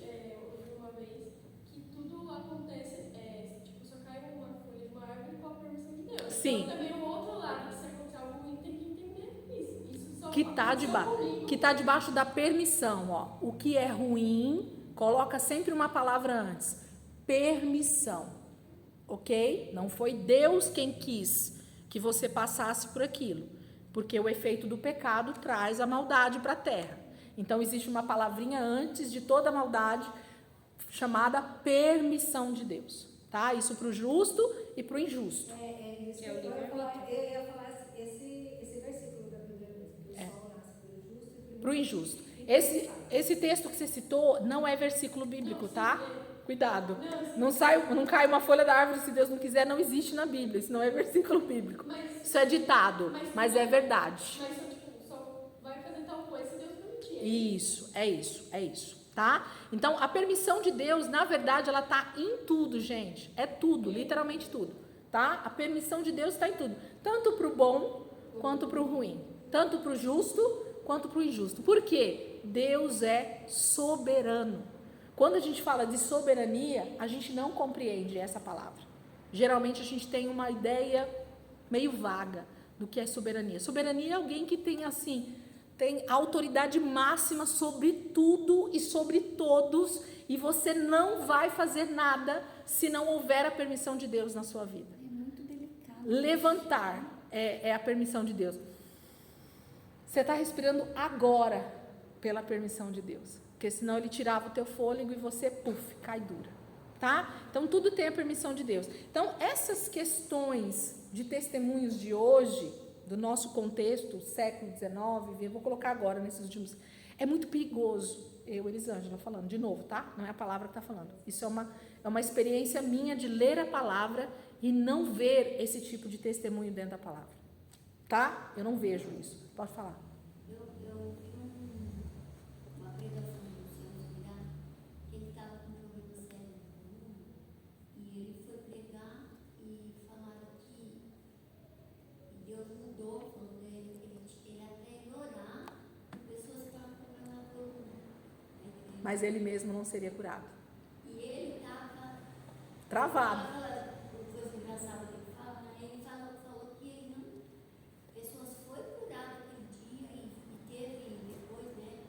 houve uma vez que tudo acontece, tipo, só cai uma folha de uma árvore com a permissão de Deus. Sim. Então também o outro lado, se acontecer algo ruim, tem que entender isso. Isso só Que está debaixo da permissão, ó. O que é ruim, coloca sempre uma palavra antes. Permissão. Ok? Não foi Deus quem quis que você passasse por aquilo. Porque o efeito do pecado traz a maldade para a terra. Então, existe uma palavrinha antes de toda a maldade, chamada permissão de Deus. Tá? Isso para o justo e para o injusto. Isso que eu ia falar esse versículo da Bíblia mesmo. Que o sol nasce pelo justo e para o injusto. Esse texto que você citou não é versículo bíblico, tá? Cuidado. Não cai uma folha da árvore se Deus não quiser, não existe na Bíblia. Isso não é versículo bíblico. Isso é ditado, mas é verdade. Mas só vai fazer tal coisa se Deus permitir. É isso, tá? Então, a permissão de Deus, na verdade, ela tá em tudo, gente. É tudo, literalmente tudo, tá? A permissão de Deus está em tudo. Tanto para o bom, quanto para o ruim. Tanto para o justo, quanto para o injusto. Por quê? Deus é soberano. Quando a gente fala de soberania, a gente não compreende essa palavra. Geralmente a gente tem uma ideia meio vaga do que é soberania. Soberania é alguém que tem a autoridade máxima sobre tudo e sobre todos, e você não vai fazer nada se não houver a permissão de Deus na sua vida. É muito delicado. Levantar é a permissão de Deus. Você está respirando agora pela permissão de Deus. Porque senão ele tirava o teu fôlego e você, cai dura, tá? Então, tudo tem a permissão de Deus. Então, essas questões de testemunhos de hoje, do nosso contexto, século XIX, eu vou colocar agora nesses últimos... É muito perigoso, Elisângela, falando, de novo, tá? Não é a palavra que está falando. Isso é uma experiência minha de ler a palavra e não ver esse tipo de testemunho dentro da palavra, tá? Eu não vejo isso. Pode falar. Mas ele mesmo não seria curado. E ele estava travado. Uma coisa engraçada que ele fala, né? Ele falou que ele não, pessoas foram curadas aquele dia e teve depois, né?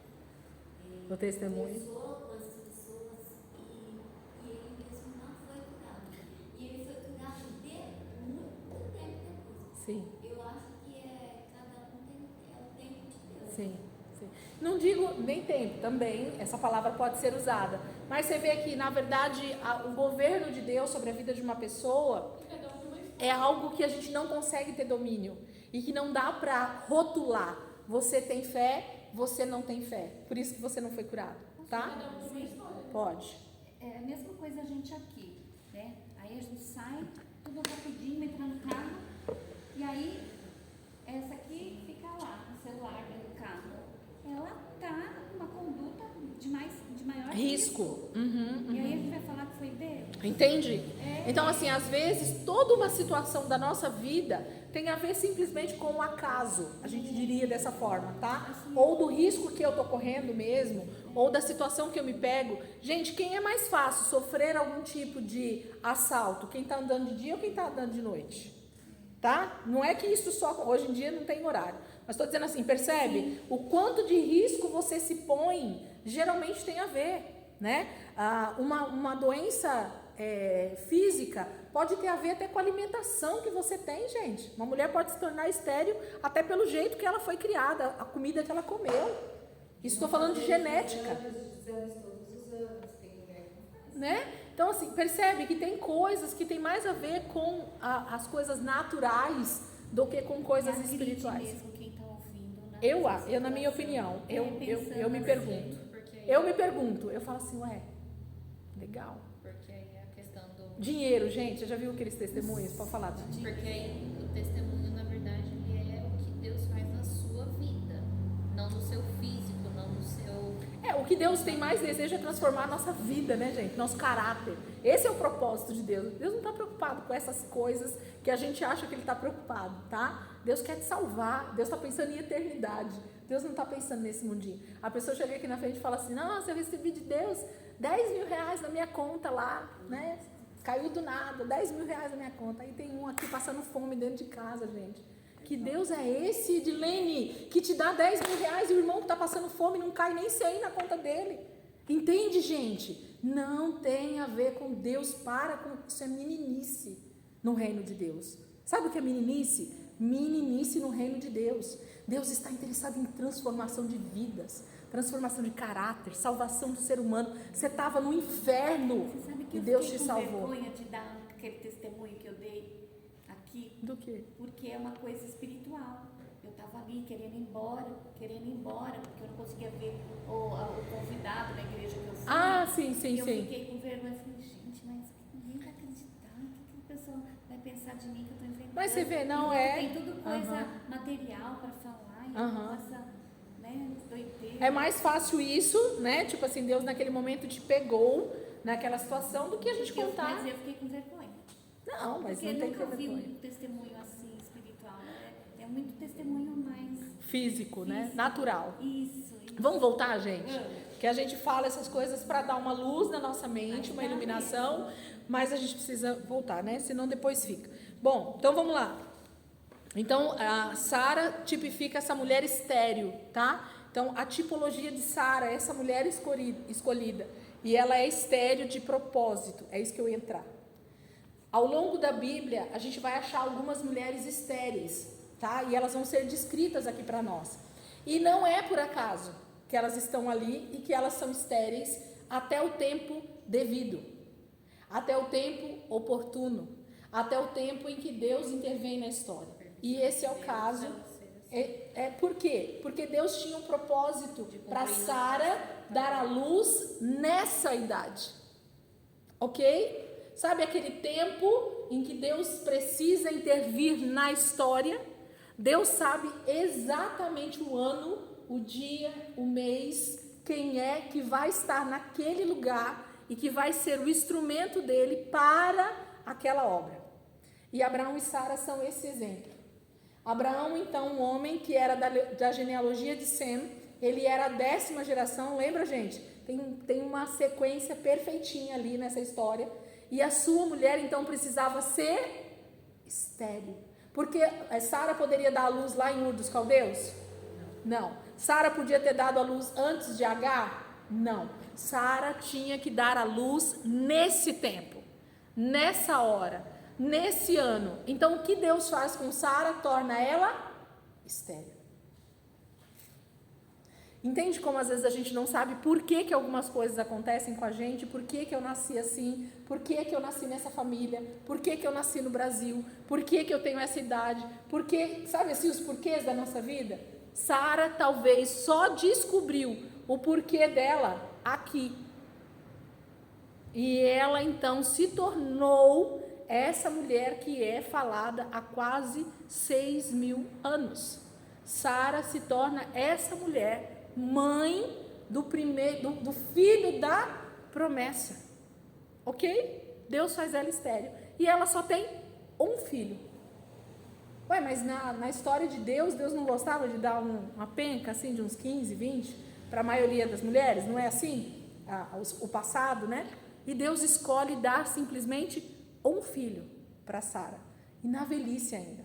O testemunho. Pessoas e ele mesmo não foi curado. E ele foi curado de muito tempo depois. Sim. Eu acho que cada um tem o tempo de Deus. Sim. Não digo nem tempo, também essa palavra pode ser usada, mas você vê que, na verdade, o governo de Deus sobre a vida de uma pessoa é algo que a gente não consegue ter domínio e que não dá para rotular. Você tem fé, você não tem fé, por isso que você não foi curado, tá? Pode. É a mesma coisa a gente aqui, né? Aí a gente sai, tudo rapidinho, entra no carro, e aí essa aqui fica lá, no celular, dentro do carro. Ela está com uma conduta de maior risco. Uhum. E aí a gente vai falar que foi Deus. Entende? Então, assim, às vezes, toda uma situação da nossa vida tem a ver simplesmente com o acaso, a gente diria dessa forma, tá? Ou do risco que eu tô correndo mesmo, ou da situação que eu me pego. Gente, quem é mais fácil sofrer algum tipo de assalto? Quem tá andando de dia ou quem tá andando de noite? Tá? Não é que isso só... Hoje em dia não tem horário. Mas estou dizendo assim, percebe? Sim. O quanto de risco você se põe, geralmente tem a ver, né? Uma doença física pode ter a ver até com a alimentação que você tem, gente. Uma mulher pode se tornar estéril até pelo jeito que ela foi criada, a comida que ela comeu. Isso estou falando de genética. Né? Então, assim, percebe que tem coisas que tem mais a ver com as coisas naturais do que com coisas espirituais. Mesmo quem tá ouvindo, eu, na minha opinião, eu me pergunto. Eu me pergunto, eu falo assim, legal. Porque aí a questão do Dinheiro, gente, já viu aqueles testemunhos? Pode falar. Porque aí o testemunho, na verdade, ele é o que Deus faz na sua vida, não no seu físico, não no seu... O que Deus tem mais desejo é transformar a nossa vida, né, gente? Nosso caráter. Esse é o propósito de Deus. Deus não está preocupado com essas coisas que a gente acha que Ele está preocupado, tá? Deus quer te salvar. Deus está pensando em eternidade. Deus não está pensando nesse mundinho. A pessoa chega aqui na frente e fala assim, nossa, eu recebi de Deus 10 mil reais na minha conta lá, né? Caiu do nada, 10 mil reais na minha conta. Aí tem um aqui passando fome dentro de casa, gente. Que Deus é esse, Edilene, que te dá 10 mil reais e o irmão que está passando fome não cai nem 100 na conta dele? Entende, gente? Não tem a ver com Deus. Para com isso, é meninice no reino de Deus. Sabe o que é meninice? Meninice no reino de Deus. Deus está interessado em transformação de vidas, transformação de caráter, salvação do ser humano. Você estava no inferno e Deus te salvou. Eu fiquei com vergonha de dar aquele testemunho que eu dei aqui. Do quê? Porque é uma coisa espiritual. Eu estava ali querendo ir embora, porque eu não conseguia ver o convidado na igreja que eu fui. Ah, sim. E eu fiquei com vergonha. Eu falei, gente, mas ninguém vai acreditar. O que a pessoa vai pensar de mim que eu estou inventando? Mas você vê, não Tem tudo coisa material para falar. E essa, né, doideira. É mais fácil isso, né? Tipo assim, Deus naquele momento te pegou naquela situação do que a gente contar. Mas eu fiquei com vergonha. Não, mas porque não tem eu nunca vi vergonha. um testemunho assim espiritual. É muito testemunho mais Físico, né? Natural. Isso. Vamos voltar, gente? Que a gente fala essas coisas para dar uma luz na nossa mente, uma iluminação, mas a gente precisa voltar, né? Senão depois fica. Bom, então vamos lá. Então, a Sara tipifica essa mulher estéril, tá? Então, a tipologia de Sara é essa mulher escolhida. E ela é estéril de propósito. É isso que eu ia entrar. Ao longo da Bíblia, a gente vai achar algumas mulheres estéreis, tá? E elas vão ser descritas aqui para nós. E não é por acaso que elas estão ali e que elas são estéreis até o tempo devido, até o tempo oportuno, até o tempo em que Deus intervém na história. E esse é o caso. Por quê? Porque Deus tinha um propósito para Sara dar à luz nessa idade. Ok? Sabe aquele tempo em que Deus precisa intervir na história? Deus sabe exatamente o ano, o dia, o mês, quem é que vai estar naquele lugar e que vai ser o instrumento dele para aquela obra. E Abraão e Sara são esse exemplo. Abraão, então, um homem que era da genealogia de Sem, ele era a 10ª geração, lembra, gente? Tem uma sequência perfeitinha ali nessa história. E a sua mulher, então, precisava ser estéril. Porque Sara poderia dar a luz lá em Ur dos Caldeus? Não. Sara podia ter dado a luz antes de Agar? Não. Sara tinha que dar a luz nesse tempo, nessa hora, nesse ano. Então, o que Deus faz com Sara? Torna ela estéril. Entende como às vezes a gente não sabe por que algumas coisas acontecem com a gente, por que eu nasci assim, por que eu nasci nessa família, por que eu nasci no Brasil, por que eu tenho essa idade, sabe assim, os porquês da nossa vida? Sara talvez só descobriu o porquê dela aqui. E ela então se tornou essa mulher que é falada há quase 6.000 anos. Sara se torna essa mulher, mãe do filho da promessa. Ok? Deus faz ela estéril. E ela só tem um filho. Ué, mas na história de Deus não gostava de dar uma penca assim de uns 15, 20 para a maioria das mulheres? Não é assim? O passado, né? E Deus escolhe dar simplesmente um filho para Sara. E na velhice ainda.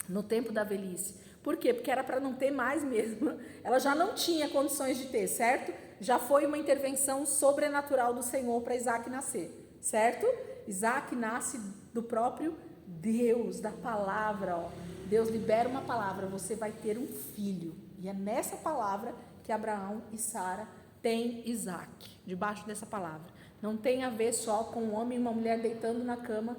No tempo da velhice. Por quê? Porque era para não ter mais mesmo. Ela já não tinha condições de ter, certo? Já foi uma intervenção sobrenatural do Senhor para Isaac nascer, certo? Isaac nasce do próprio Deus, da palavra. Ó. Deus libera uma palavra, você vai ter um filho. E é nessa palavra que Abraão e Sara têm Isaac, debaixo dessa palavra. Não tem a ver só com um homem e uma mulher deitando na cama,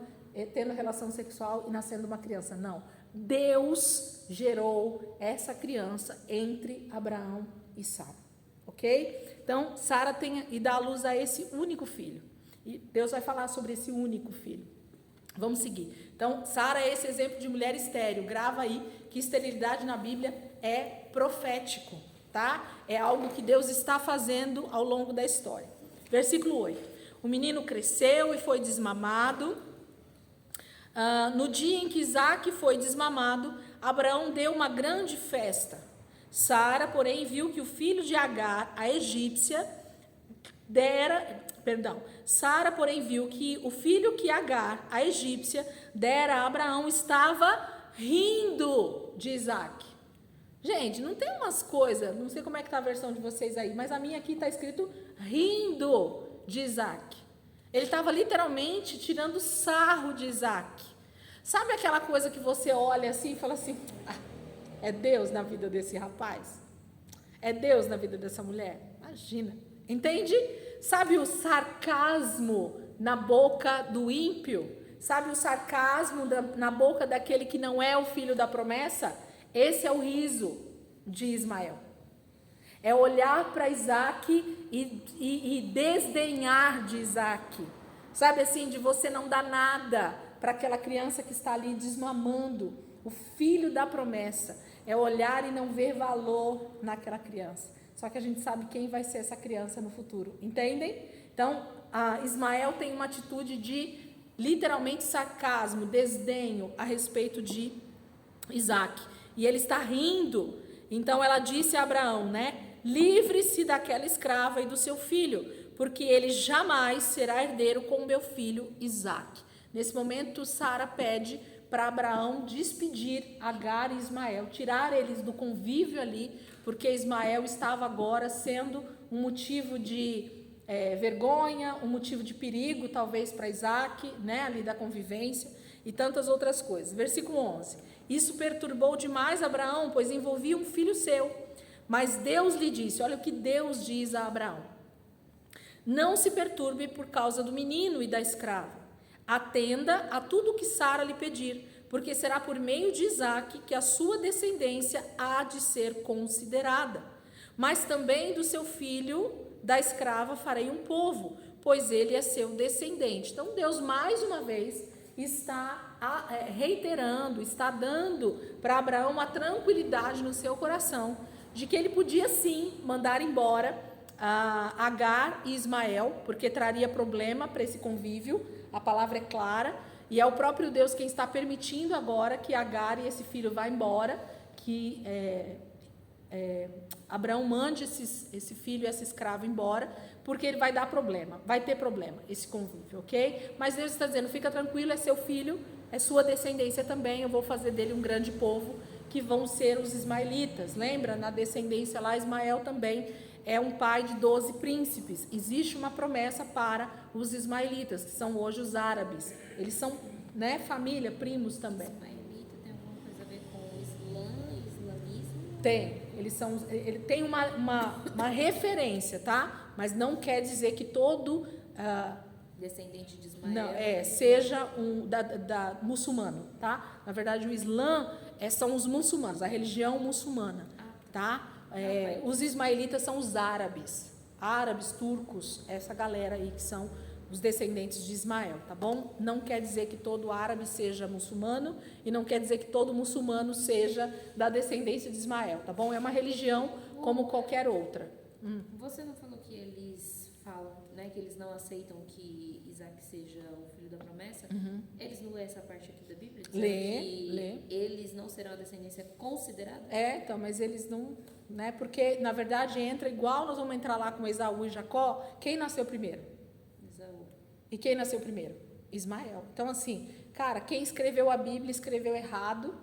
tendo relação sexual e nascendo uma criança. Não. Deus gerou essa criança entre Abraão e Sara. Ok? Então, Sara tem e dá à luz a esse único filho. E Deus vai falar sobre esse único filho. Vamos seguir. Então, Sara é esse exemplo de mulher estéril. Grava aí que esterilidade na Bíblia é profético, tá? É algo que Deus está fazendo ao longo da história. Versículo 8. O menino cresceu e foi desmamado. No dia em que Isaque foi desmamado, Abraão deu uma grande festa. Sara, porém, viu que o filho de Agar, a egípcia, Sara, porém, viu que o filho que Agar, a egípcia, dera a Abraão estava rindo de Isaque. Gente, não tem umas coisas, não sei como é que está a versão de vocês aí, mas a minha aqui está escrito rindo de Isaque. Ele estava literalmente tirando sarro de Isaque. Sabe aquela coisa que você olha assim e fala assim, é Deus na vida desse rapaz? É Deus na vida dessa mulher? Imagina, entende? Sabe o sarcasmo na boca do ímpio? Sabe o sarcasmo na boca daquele que não é o filho da promessa? Esse é o riso de Ismael. É olhar para Isaque e desdenhar de Isaque. Sabe assim, de você não dar nada para aquela criança que está ali desmamando, o filho da promessa. É olhar e não ver valor naquela criança. Só que a gente sabe quem vai ser essa criança no futuro, entendem? Então, Ismael tem uma atitude de, literalmente, sarcasmo, desdenho a respeito de Isaque. E ele está rindo. Então, ela disse a Abraão, livre-se daquela escrava e do seu filho, porque ele jamais será herdeiro com o meu filho Isaque. Nesse momento, Sara pede para Abraão despedir Agar e Ismael, tirar eles do convívio ali, porque Ismael estava agora sendo um motivo de vergonha, um motivo de perigo, talvez para Isaque, ali da convivência, e tantas outras coisas. Versículo 11. Isso perturbou demais Abraão, pois envolvia um filho seu. Mas Deus lhe disse, olha o que Deus diz a Abraão. Não se perturbe por causa do menino e da escrava. Atenda a tudo que Sara lhe pedir, porque será por meio de Isaque que a sua descendência há de ser considerada. Mas também do seu filho, da escrava, farei um povo, pois ele é seu descendente. Então Deus, mais uma vez, está reiterando, está dando para Abraão a tranquilidade no seu coração, de que ele podia sim mandar embora Agar e Ismael, porque traria problema para esse convívio. A palavra é clara, e é o próprio Deus quem está permitindo agora que Agar e esse filho vá embora, que Abraão mande esse filho e essa escrava embora, porque ele vai dar problema, vai ter problema esse convívio, ok? Mas Deus está dizendo, fica tranquilo, é seu filho, é sua descendência também, eu vou fazer dele um grande povo, que vão ser os ismaelitas. Lembra? Na descendência lá, Ismael também é um pai de 12 príncipes. Existe uma promessa para os ismaelitas, que são hoje os árabes. Eles são, família, primos também. Ismaelita tem alguma coisa a ver com islamismo? Tem. Ele tem uma referência, tá? Mas não quer dizer que todo descendente de Ismael não, seja da muçulmano, tá? Na verdade, o Islã são os muçulmanos, a religião muçulmana, tá? Os ismaelitas são os árabes, turcos, essa galera aí que são os descendentes de Ismael, tá bom? Não quer dizer que todo árabe seja muçulmano e não quer dizer que todo muçulmano seja da descendência de Ismael, tá bom? É uma religião como qualquer outra. Você não falou que eles falam, que eles não aceitam que Isaac seja o filho da promessa? Uhum. Eles não lêem essa parte aqui da Bíblia? Lê. Eles não serão a descendência considerada? Então, mas eles não, porque na verdade entra igual nós vamos entrar lá com Esaú e Jacó. Quem nasceu primeiro? Esaú. E quem nasceu primeiro? Ismael. Então assim, cara, quem escreveu a Bíblia escreveu errado,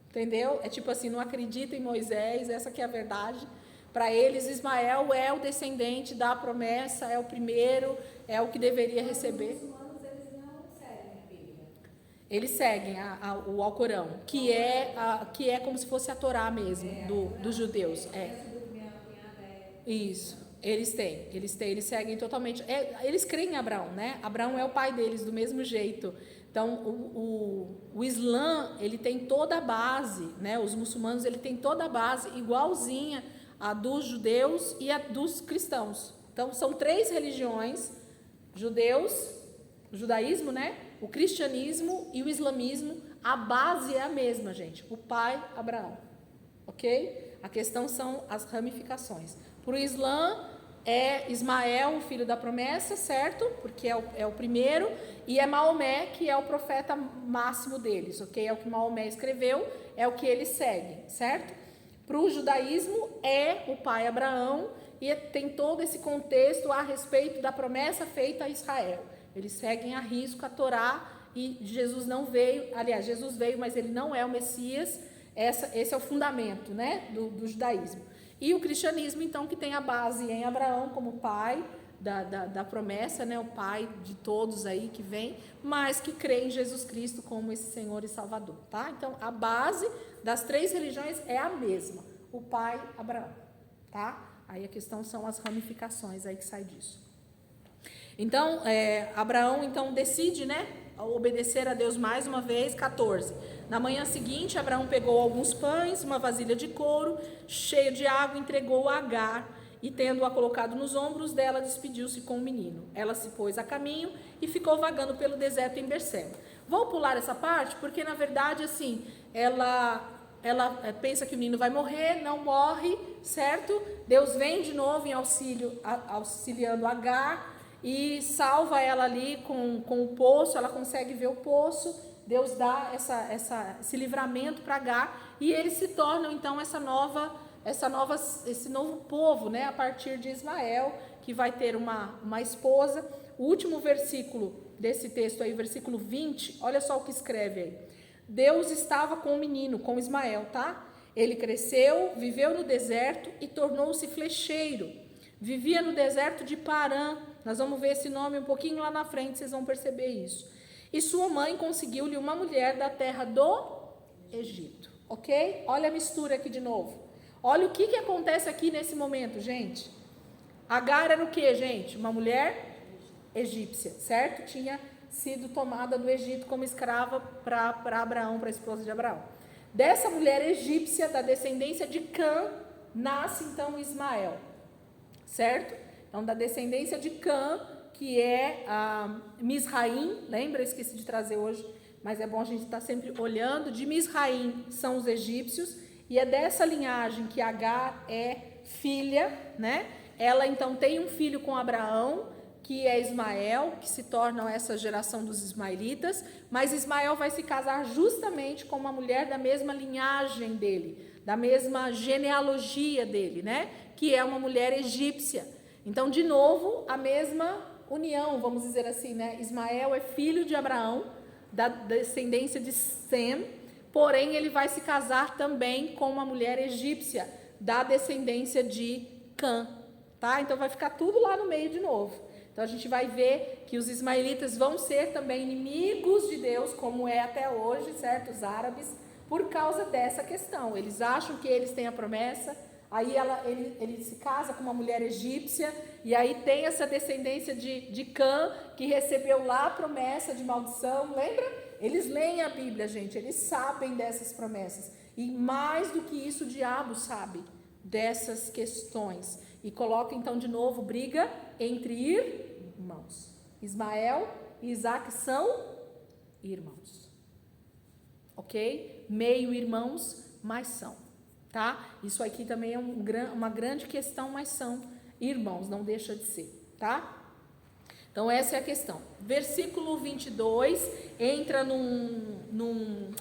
entendeu? É tipo assim, não acredita em Moisés, essa que é a verdade. Para eles, Ismael é o descendente da promessa, é o primeiro, é o que deveria receber. Os muçulmanos, eles não seguem a Bíblia. Eles seguem o Alcorão, que é como se fosse a Torá mesmo, dos judeus. Isso, eles seguem totalmente. Eles creem em Abraão, Abraão é o pai deles, do mesmo jeito. Então, o Islã, ele tem toda a base, os muçulmanos, ele tem toda a base igualzinha a dos judeus e a dos cristãos. Então, são 3 religiões judeus, o judaísmo, né? O cristianismo e o islamismo, a base é a mesma, gente. O pai Abraão, ok? A questão são as ramificações. Para o Islã, é Ismael, o filho da promessa, certo? Porque é o primeiro. E é Maomé, que é o profeta máximo deles, ok? É o que Maomé escreveu, é o que eles seguem, certo? Para o judaísmo, é o pai Abraão, e tem todo esse contexto a respeito da promessa feita a Israel. Eles seguem a risco a Torá, e Jesus não veio, aliás, Jesus veio, mas ele não é o Messias. Esse é o fundamento, né, do judaísmo. E o cristianismo, então, que tem a base em Abraão como pai da promessa, né, o pai de todos aí que vem, mas que crê em Jesus Cristo como esse Senhor e Salvador, tá? Então, a base das 3 religiões é a mesma, o pai Abraão, tá? Aí a questão são as ramificações aí que sai disso. Então, Abraão, então, decide, né, obedecer a Deus mais uma vez. 14. Na manhã seguinte, Abraão pegou alguns pães, uma vasilha de couro, cheia de água, entregou a Agar, e tendo-a colocado nos ombros dela, despediu-se com o menino. Ela se pôs a caminho e ficou vagando pelo deserto em Berseba. Vou pular essa parte, porque, na verdade, assim, ela pensa que o menino vai morrer, não morre, certo? Deus vem de novo em auxiliando Agar, e salva ela ali com o poço. Ela consegue ver o poço. Deus dá esse livramento para Agar, e eles se tornam então esse novo povo, né, a partir de Ismael, que vai ter uma esposa. O último versículo desse texto aí, versículo 20, olha só o que escreve aí. Deus estava com o menino, com Ismael, tá? Ele cresceu, viveu no deserto e tornou-se flecheiro. Vivia no deserto de Parã. Nós vamos ver esse nome um pouquinho lá na frente, vocês vão perceber isso. E sua mãe conseguiu-lhe uma mulher da terra do Egito, ok? Olha a mistura aqui de novo. Olha o que acontece aqui nesse momento, gente. Agar era o que, gente? Uma mulher egípcia, certo? Tinha sido tomada do Egito como escrava para Abraão, para a esposa de Abraão. Dessa mulher egípcia, da descendência de Cã, nasce então Ismael, certo? Então, da descendência de Cã, que é Misraim, lembra? Eu esqueci de trazer hoje, mas é bom a gente estar sempre olhando. De Misraim são os egípcios, e é dessa linhagem que Agar é filha, né? Ela então tem um filho com Abraão, que é Ismael, que se torna essa geração dos ismaelitas, mas Ismael vai se casar justamente com uma mulher da mesma linhagem dele, da mesma genealogia dele, né? Que é uma mulher egípcia. Então, de novo, a mesma união, vamos dizer assim, né? Ismael é filho de Abraão, da descendência de Sem, porém ele vai se casar também com uma mulher egípcia, da descendência de Cã, tá? Então vai ficar tudo lá no meio de novo. Então a gente vai ver que os ismaelitas vão ser também inimigos de Deus, como é até hoje, certo? Os árabes, por causa dessa questão. Eles acham que eles têm a promessa. Aí ele se casa com uma mulher egípcia, e aí tem essa descendência de Cã, que recebeu lá a promessa de maldição, lembra? Eles leem a Bíblia, gente, eles sabem dessas promessas. E mais do que isso, o diabo sabe dessas questões. E coloca então de novo briga entre irmãos. Ismael e Isaac são irmãos. Ok? Meio irmãos, mas são. Tá? Isso aqui também é uma grande questão, mas são irmãos, não deixa de ser, tá? Então, essa é a questão. Versículo 22 entra num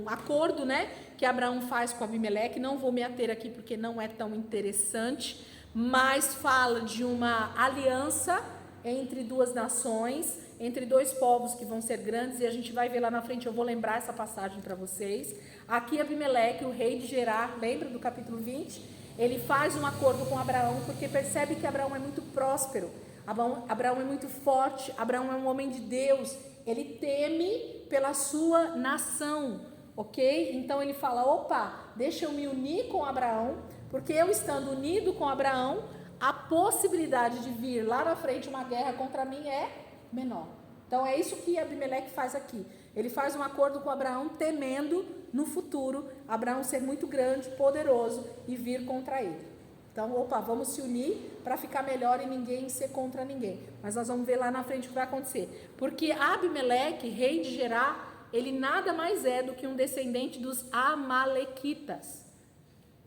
acordo, né, que Abraão faz com Abimeleque. Não vou me ater aqui porque não é tão interessante, mas fala de uma aliança entre duas nações, entre dois povos que vão ser grandes, e a gente vai ver lá na frente. Eu vou lembrar essa passagem para vocês. Aqui Abimeleque, o rei de Gerar, lembra do capítulo 20? Ele faz um acordo com Abraão, porque percebe que Abraão é muito próspero, Abraão é muito forte, Abraão é um homem de Deus, ele teme pela sua nação, ok? Então ele fala, opa, deixa eu me unir com Abraão, porque eu estando unido com Abraão, a possibilidade de vir lá na frente uma guerra contra mim é menor. Então é isso que Abimeleque faz aqui. Ele faz um acordo com Abraão, temendo no futuro Abraão ser muito grande, poderoso e vir contra ele. Então, vamos se unir para ficar melhor e ninguém ser contra ninguém. Mas nós vamos ver lá na frente o que vai acontecer. Porque Abimeleque, rei de Gerá, ele nada mais é do que um descendente dos Amalequitas.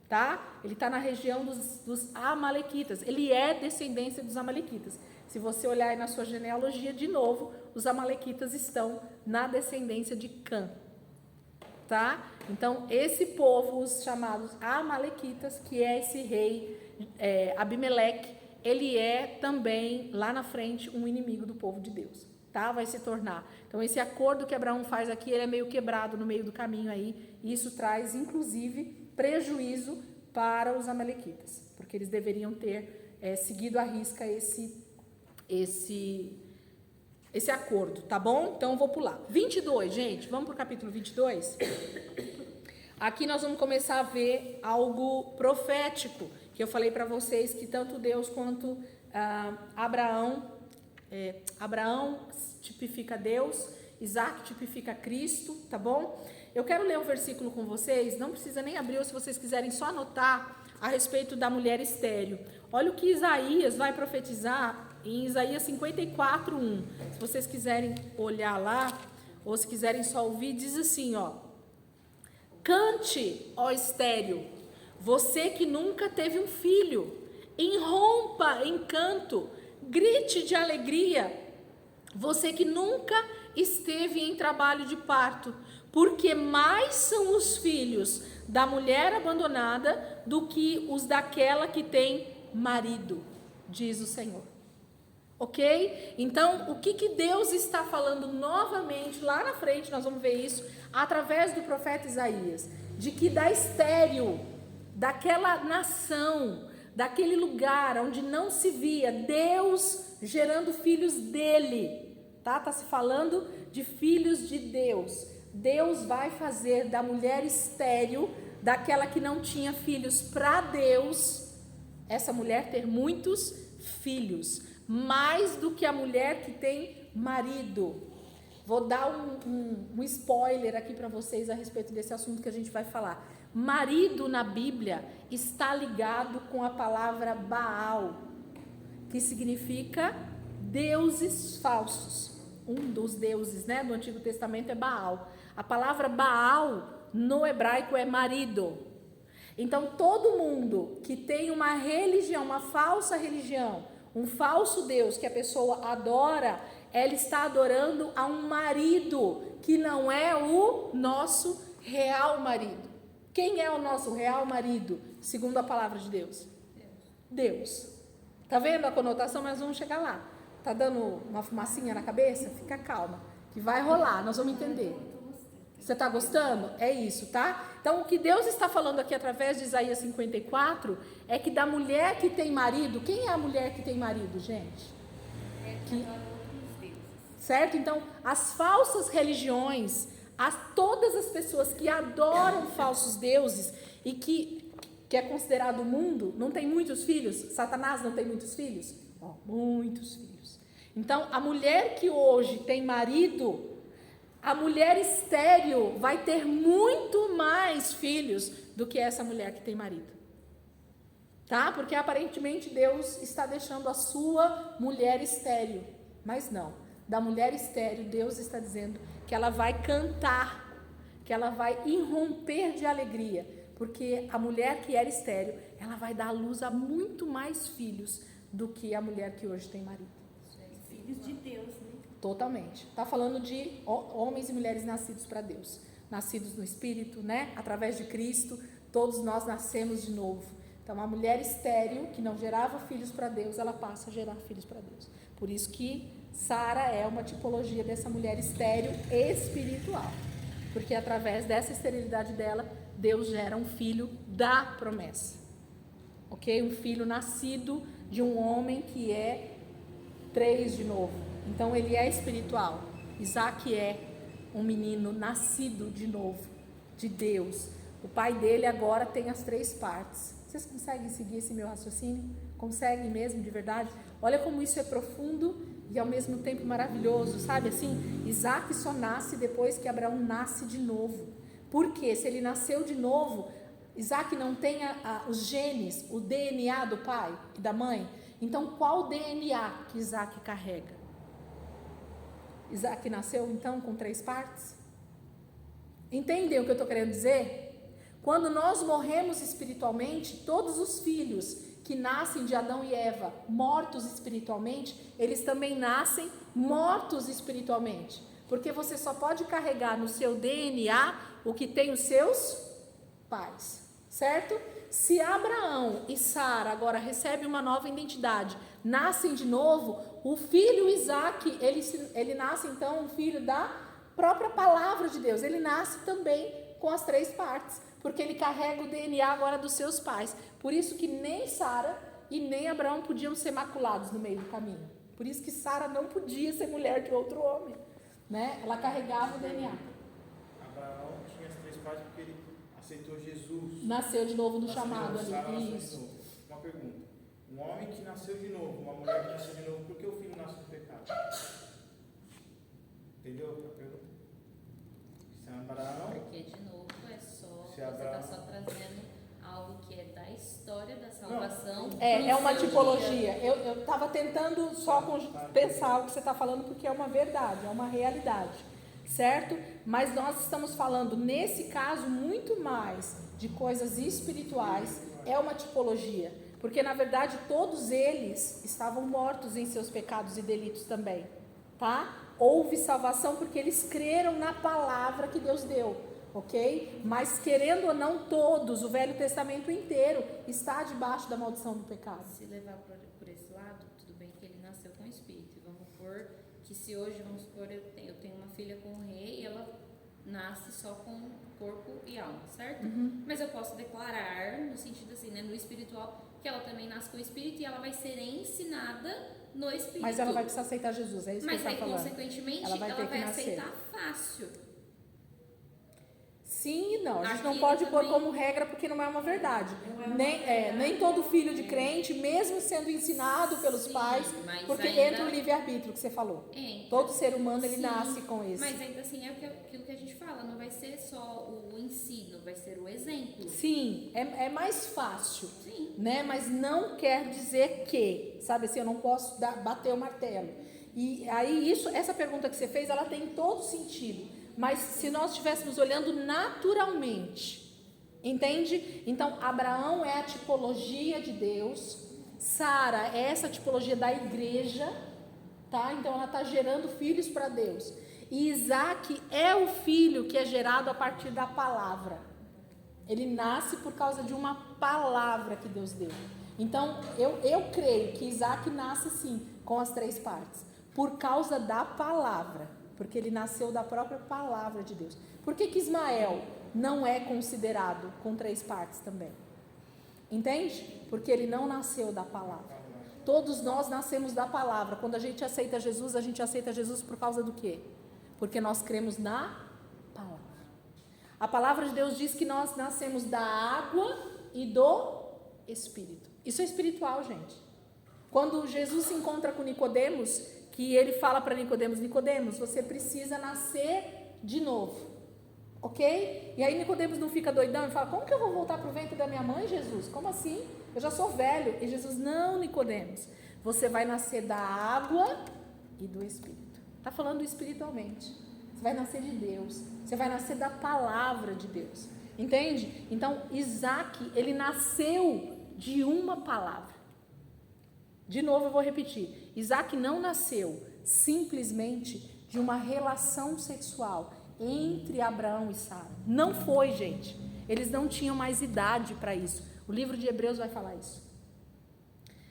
Tá? Ele está na região dos Amalequitas. Ele é descendência dos Amalequitas. Se você olhar aí na sua genealogia, de novo, os Amalequitas estão na descendência de Cã. Tá? Então, esse povo, os chamados Amalequitas, que é esse rei Abimeleque, ele é também, lá na frente, um inimigo do povo de Deus. Tá? Vai se tornar. Então, esse acordo que Abraão faz aqui, ele é meio quebrado no meio do caminho aí, e isso traz, inclusive, prejuízo para os Amalequitas, porque eles deveriam ter seguido à risca esse acordo, tá bom? Então, eu vou pular. 22, gente, vamos para o capítulo 22? Aqui nós vamos começar a ver algo profético, que eu falei para vocês que tanto Deus quanto Abraão tipifica Deus, Isaac tipifica Cristo, tá bom? Eu quero ler um versículo com vocês, não precisa nem abrir, ou se vocês quiserem só anotar a respeito da mulher estéril. Olha o que Isaías vai profetizar em Isaías 54:1. Se vocês quiserem olhar lá, ou se quiserem só ouvir, diz assim, ó: cante, ó estéril, você que nunca teve um filho, irrompa em canto, grite de alegria, você que nunca esteve em trabalho de parto, porque mais são os filhos da mulher abandonada do que os daquela que tem marido, diz o Senhor. Ok? Então, o que Deus está falando novamente, lá na frente, nós vamos ver isso, através do profeta Isaías, de que da estéril, daquela nação, daquele lugar onde não se via Deus gerando filhos dele, tá? Está se falando de filhos de Deus. Deus vai fazer da mulher estéril, daquela que não tinha filhos, para Deus, essa mulher ter muitos filhos, mais do que a mulher que tem marido. Vou dar um spoiler aqui para vocês a respeito desse assunto que a gente vai falar. Marido na Bíblia está ligado com a palavra Baal, que significa deuses falsos. Um dos deuses, né, do Antigo Testamento é Baal. A palavra Baal no hebraico é marido. Então, todo mundo que tem uma religião, uma falsa religião, um falso Deus que a pessoa adora, ela está adorando a um marido que não é o nosso real marido. Quem é o nosso real marido, segundo a palavra de Deus? Deus. Tá vendo a conotação? Mas vamos chegar lá. Tá dando uma fumacinha na cabeça? Fica calma, que vai rolar, nós vamos entender. Você está gostando? É isso, tá? Então, o que Deus está falando aqui através de Isaías 54 é que da mulher que tem marido, quem é a mulher que tem marido, gente? Certo? Então, as falsas religiões, todas as pessoas que adoram falsos deuses e que é considerado o mundo, não tem muitos filhos? Satanás não tem muitos filhos? Muitos filhos. Então, a mulher que hoje tem marido, a mulher estéril vai ter muito mais filhos do que essa mulher que tem marido. Tá? Porque aparentemente Deus está deixando a sua mulher estéril. Mas não. Da mulher estéril, Deus está dizendo que ela vai cantar, que ela vai irromper de alegria. Porque a mulher que era estéril, ela vai dar à luz a muito mais filhos do que a mulher que hoje tem marido. Filhos de Deus, né? Totalmente. Está falando de homens e mulheres nascidos para Deus, nascidos no Espírito, né? Através de Cristo, todos nós nascemos de novo. Então, a mulher estéril, que não gerava filhos para Deus, ela passa a gerar filhos para Deus. Por isso que Sara é uma tipologia dessa mulher estéril espiritual. Porque através dessa esterilidade dela, Deus gera um filho da promessa. Ok? Um filho nascido de um homem que é 3 de novo. Então, ele é espiritual. Isaac é um menino nascido de novo, de Deus. O pai dele agora tem as 3 partes. Vocês conseguem seguir esse meu raciocínio? Conseguem mesmo, de verdade? Olha como isso é profundo e ao mesmo tempo maravilhoso, sabe? Assim, Isaac só nasce depois que Abraão nasce de novo. Por quê? Se ele nasceu de novo, Isaac não tem os genes, o DNA do pai e da mãe? Então, qual DNA que Isaac carrega? Isaac nasceu, então, com 3 partes? Entendem o que eu estou querendo dizer? Quando nós morremos espiritualmente, todos os filhos que nascem de Adão e Eva, mortos espiritualmente, eles também nascem mortos espiritualmente. Porque você só pode carregar no seu DNA o que tem os seus pais, certo? Se Abraão e Sara agora recebem uma nova identidade, nascem de novo, o filho Isaac, ele nasce então um filho da própria palavra de Deus, ele nasce também com as 3 partes, porque ele carrega o DNA agora dos seus pais. Por isso que nem Sara e nem Abraão podiam ser maculados no meio do caminho. Por isso que Sara não podia ser mulher de outro homem, né? Ela carregava o DNA. Abraão tinha as 3 partes porque ele aceitou Jesus. Nasceu de novo no chamado ali. Isso. Uma pergunta. Um homem que nasceu de novo, uma mulher que nasceu de novo, por que o filho nasce no pecado? Entendeu a pergunta? Se Abraão... Porque, de novo, você Abraão... está só trazendo algo que é da história da salvação. É uma tipologia. Eu estava tentando só pensar o que você está falando, porque é uma verdade, é uma realidade, certo? Mas nós estamos falando, nesse caso, muito mais de coisas espirituais, é uma tipologia, porque na verdade todos eles estavam mortos em seus pecados e delitos também, tá? Houve salvação porque eles creram na palavra que Deus deu, ok? Mas querendo ou não, todos, o Velho Testamento inteiro está debaixo da maldição do pecado. Se levar por esse lado, tudo bem que ele nasceu com o espírito. Vamos supor que se hoje, vamos supor, eu tenho uma filha com o rei e ela nasce só com corpo e alma, certo? Mas eu posso declarar, no sentido assim, né, no espiritual, que ela também nasce com o espírito e ela vai ser ensinada no espírito. Mas ela vai precisar aceitar Jesus, é isso que você está falando. Mas aí, consequentemente, ela vai aceitar fácil. Sim e não, a gente não pode pôr como regra porque não é uma verdade. Nem todo filho de crente, mesmo sendo ensinado pelos pais, porque entra o livre-arbítrio que você falou. Todo ser humano, ele nasce com isso. Mas ainda assim é aquilo que a gente fala, não vai ser só o ensino, vai ser o exemplo. Sim, é mais fácil, sim, né? Mas não quer dizer que, sabe assim, eu não posso bater o martelo. E aí, essa pergunta que você fez, ela tem todo sentido. Mas se nós estivéssemos olhando naturalmente, entende? Então, Abraão é a tipologia de Deus, Sara é essa tipologia da igreja, tá? Então, ela está gerando filhos para Deus. E Isaac é o filho que é gerado a partir da palavra. Ele nasce por causa de uma palavra que Deus deu. Então, eu creio que Isaac nasce sim, com as 3 partes, por causa da palavra. Porque ele nasceu da própria palavra de Deus. Por que Ismael não é considerado com 3 partes também? Entende? Porque ele não nasceu da palavra. Todos nós nascemos da palavra. Quando a gente aceita Jesus por causa do quê? Porque nós cremos na palavra. A palavra de Deus diz que nós nascemos da água e do Espírito. Isso é espiritual, gente. Quando Jesus se encontra com Nicodemos, que ele fala para Nicodemos, você precisa nascer de novo, ok? E aí Nicodemos não fica doidão e fala, como que eu vou voltar para o ventre da minha mãe, Jesus? Como assim? Eu já sou velho. E Jesus, não, Nicodemos, você vai nascer da água e do Espírito. Está falando espiritualmente. Você vai nascer de Deus, você vai nascer da palavra de Deus, entende? Então, Isaac, ele nasceu de uma palavra. De novo eu vou repetir, Isaac não nasceu simplesmente de uma relação sexual entre Abraão e Sara. Não foi, gente. Eles não tinham mais idade para isso. O livro de Hebreus vai falar isso.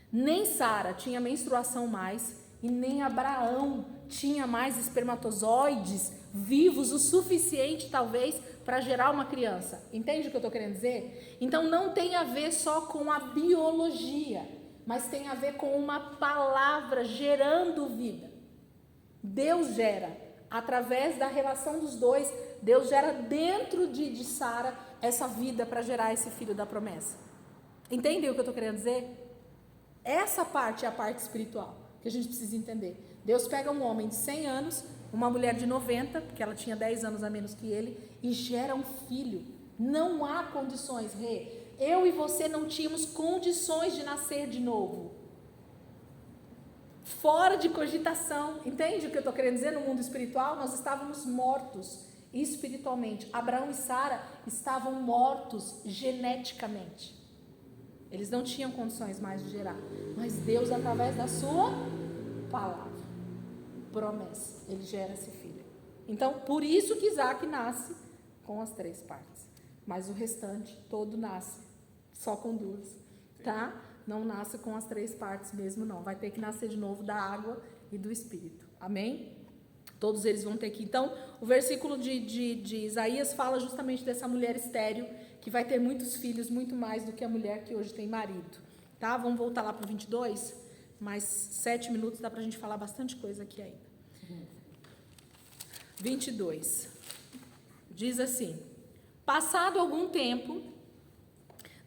Nem Sara tinha menstruação mais e nem Abraão tinha mais espermatozoides vivos o suficiente, talvez, para gerar uma criança. Entende o que eu estou querendo dizer? Então não tem a ver só com a biologia, mas tem a ver com uma palavra gerando vida. Deus gera, através da relação dos dois, Deus gera dentro de Sara essa vida para gerar esse filho da promessa. Entendem o que eu estou querendo dizer? Essa parte é a parte espiritual, que a gente precisa entender. Deus pega um homem de 100 anos, uma mulher de 90, porque ela tinha 10 anos a menos que ele, e gera um filho Não há condições, Rê. Eu e você não tínhamos condições de nascer de novo. Fora de cogitação. Entende o que eu estou querendo dizer? No mundo espiritual, nós estávamos mortos espiritualmente. Abraão e Sara estavam mortos geneticamente. Eles não tinham condições mais de gerar. Mas Deus, através da sua palavra, promessa, ele gera esse filho. Então, por isso que Isaac nasce com as 3 partes. Mas o restante todo nasce só com 2, tá? Não nasce com as 3 partes mesmo, não. Vai ter que nascer de novo da água e do Espírito. Amém? Todos eles vão ter que... Então, o versículo de Isaías fala justamente dessa mulher estéril, que vai ter muitos filhos, muito mais do que a mulher que hoje tem marido. Tá? Vamos voltar lá para o 22? Mais 7 minutos, dá para a gente falar bastante coisa aqui ainda. 22. Diz assim: passado algum tempo,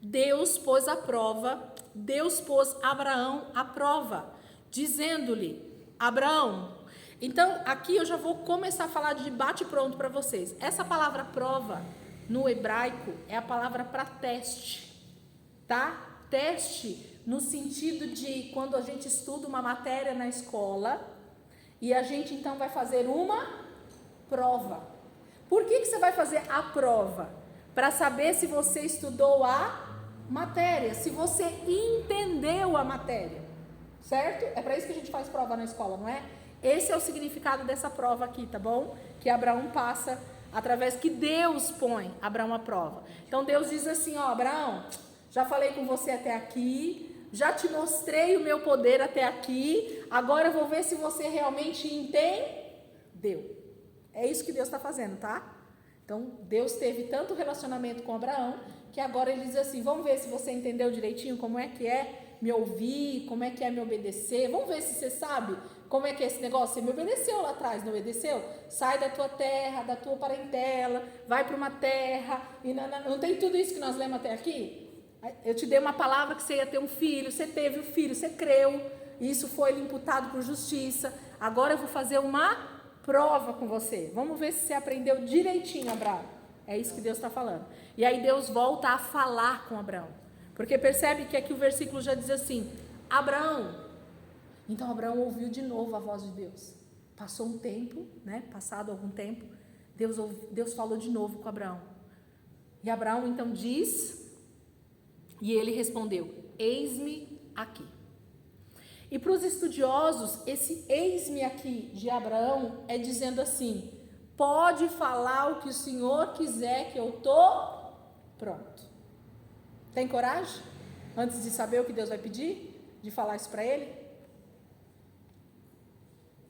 Deus pôs Abraão à prova, dizendo-lhe: Abraão. Então, aqui eu já vou começar a falar de bate-pronto para vocês. Essa palavra prova, no hebraico, é a palavra para teste, tá? Teste no sentido de quando a gente estuda uma matéria na escola e a gente então vai fazer uma prova. Por que você vai fazer a prova? Para saber se você estudou a matéria, se você entendeu a matéria, certo? É para isso que a gente faz prova na escola, não é? Esse é o significado dessa prova aqui, tá bom? Que Abraão passa através que Deus põe Abraão à prova. Então Deus diz assim: ó, Abraão, já falei com você até aqui, já te mostrei o meu poder até aqui, agora eu vou ver se você realmente entendeu. É isso que Deus está fazendo, tá? Então Deus teve tanto relacionamento com Abraão que agora ele diz assim: vamos ver se você entendeu direitinho como é que é me ouvir, como é que é me obedecer, vamos ver se você sabe como é que é esse negócio. Você me obedeceu lá atrás, não obedeceu? Sai da tua terra, da tua parentela, vai para uma terra, e não tem tudo isso que nós lemos até aqui? Eu te dei uma palavra que você ia ter um filho, você teve o filho, você creu, e isso foi lhe imputado por justiça. Agora eu vou fazer uma prova com você, vamos ver se você aprendeu direitinho, Abraão. É isso que Deus está falando. E aí Deus volta a falar com Abraão, porque percebe que aqui o versículo já diz assim: Abraão. Então Abraão ouviu de novo a voz de Deus. Passou um tempo, né? Passado algum tempo, Deus falou de novo com Abraão. E Abraão então diz, e ele respondeu: eis-me aqui. E para os estudiosos, esse eis-me aqui de Abraão é dizendo assim: pode falar o que o Senhor quiser, que eu estou pronto. Tem coragem? Antes de saber o que Deus vai pedir, de falar isso para ele?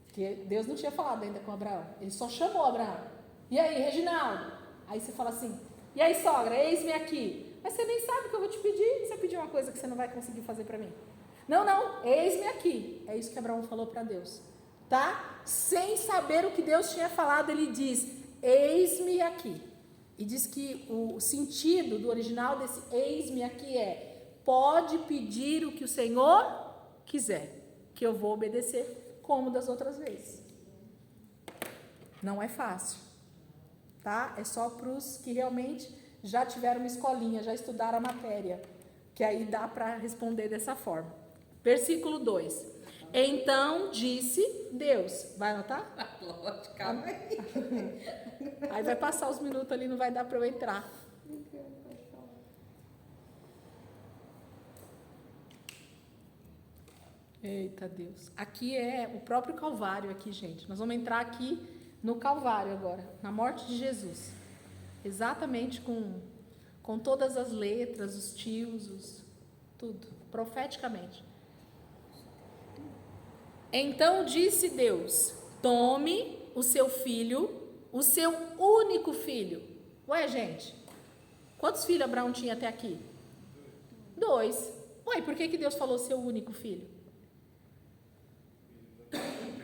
Porque Deus não tinha falado ainda com Abraão. Ele só chamou Abraão. E aí, Reginaldo? Aí você fala assim: e aí, sogra, eis-me aqui. Mas você nem sabe o que eu vou te pedir. Você pedir uma coisa que você não vai conseguir fazer para mim. Não, eis-me aqui. É isso que Abraão falou para Deus. Tá? Sem saber o que Deus tinha falado, ele diz: eis-me aqui. E diz que o sentido do original desse eis-me aqui é: pode pedir o que o Senhor quiser, que eu vou obedecer, como das outras vezes. Não é fácil, tá? É só para os que realmente já tiveram uma escolinha, já estudaram a matéria, que aí dá para responder dessa forma. Versículo 2. Então disse Deus. Vai anotar? Lógico, calma aí. Aí vai passar os minutos ali, não vai dar para eu entrar. Eita Deus. Aqui é o próprio Calvário aqui, gente. Nós vamos entrar aqui no Calvário agora, na morte de Jesus. Exatamente com todas as letras, os tios, tudo, profeticamente. Então disse Deus: tome o seu filho, o seu único filho. Ué, gente, quantos filhos Abraão tinha até aqui? 2. Ué, por que Deus falou seu único filho?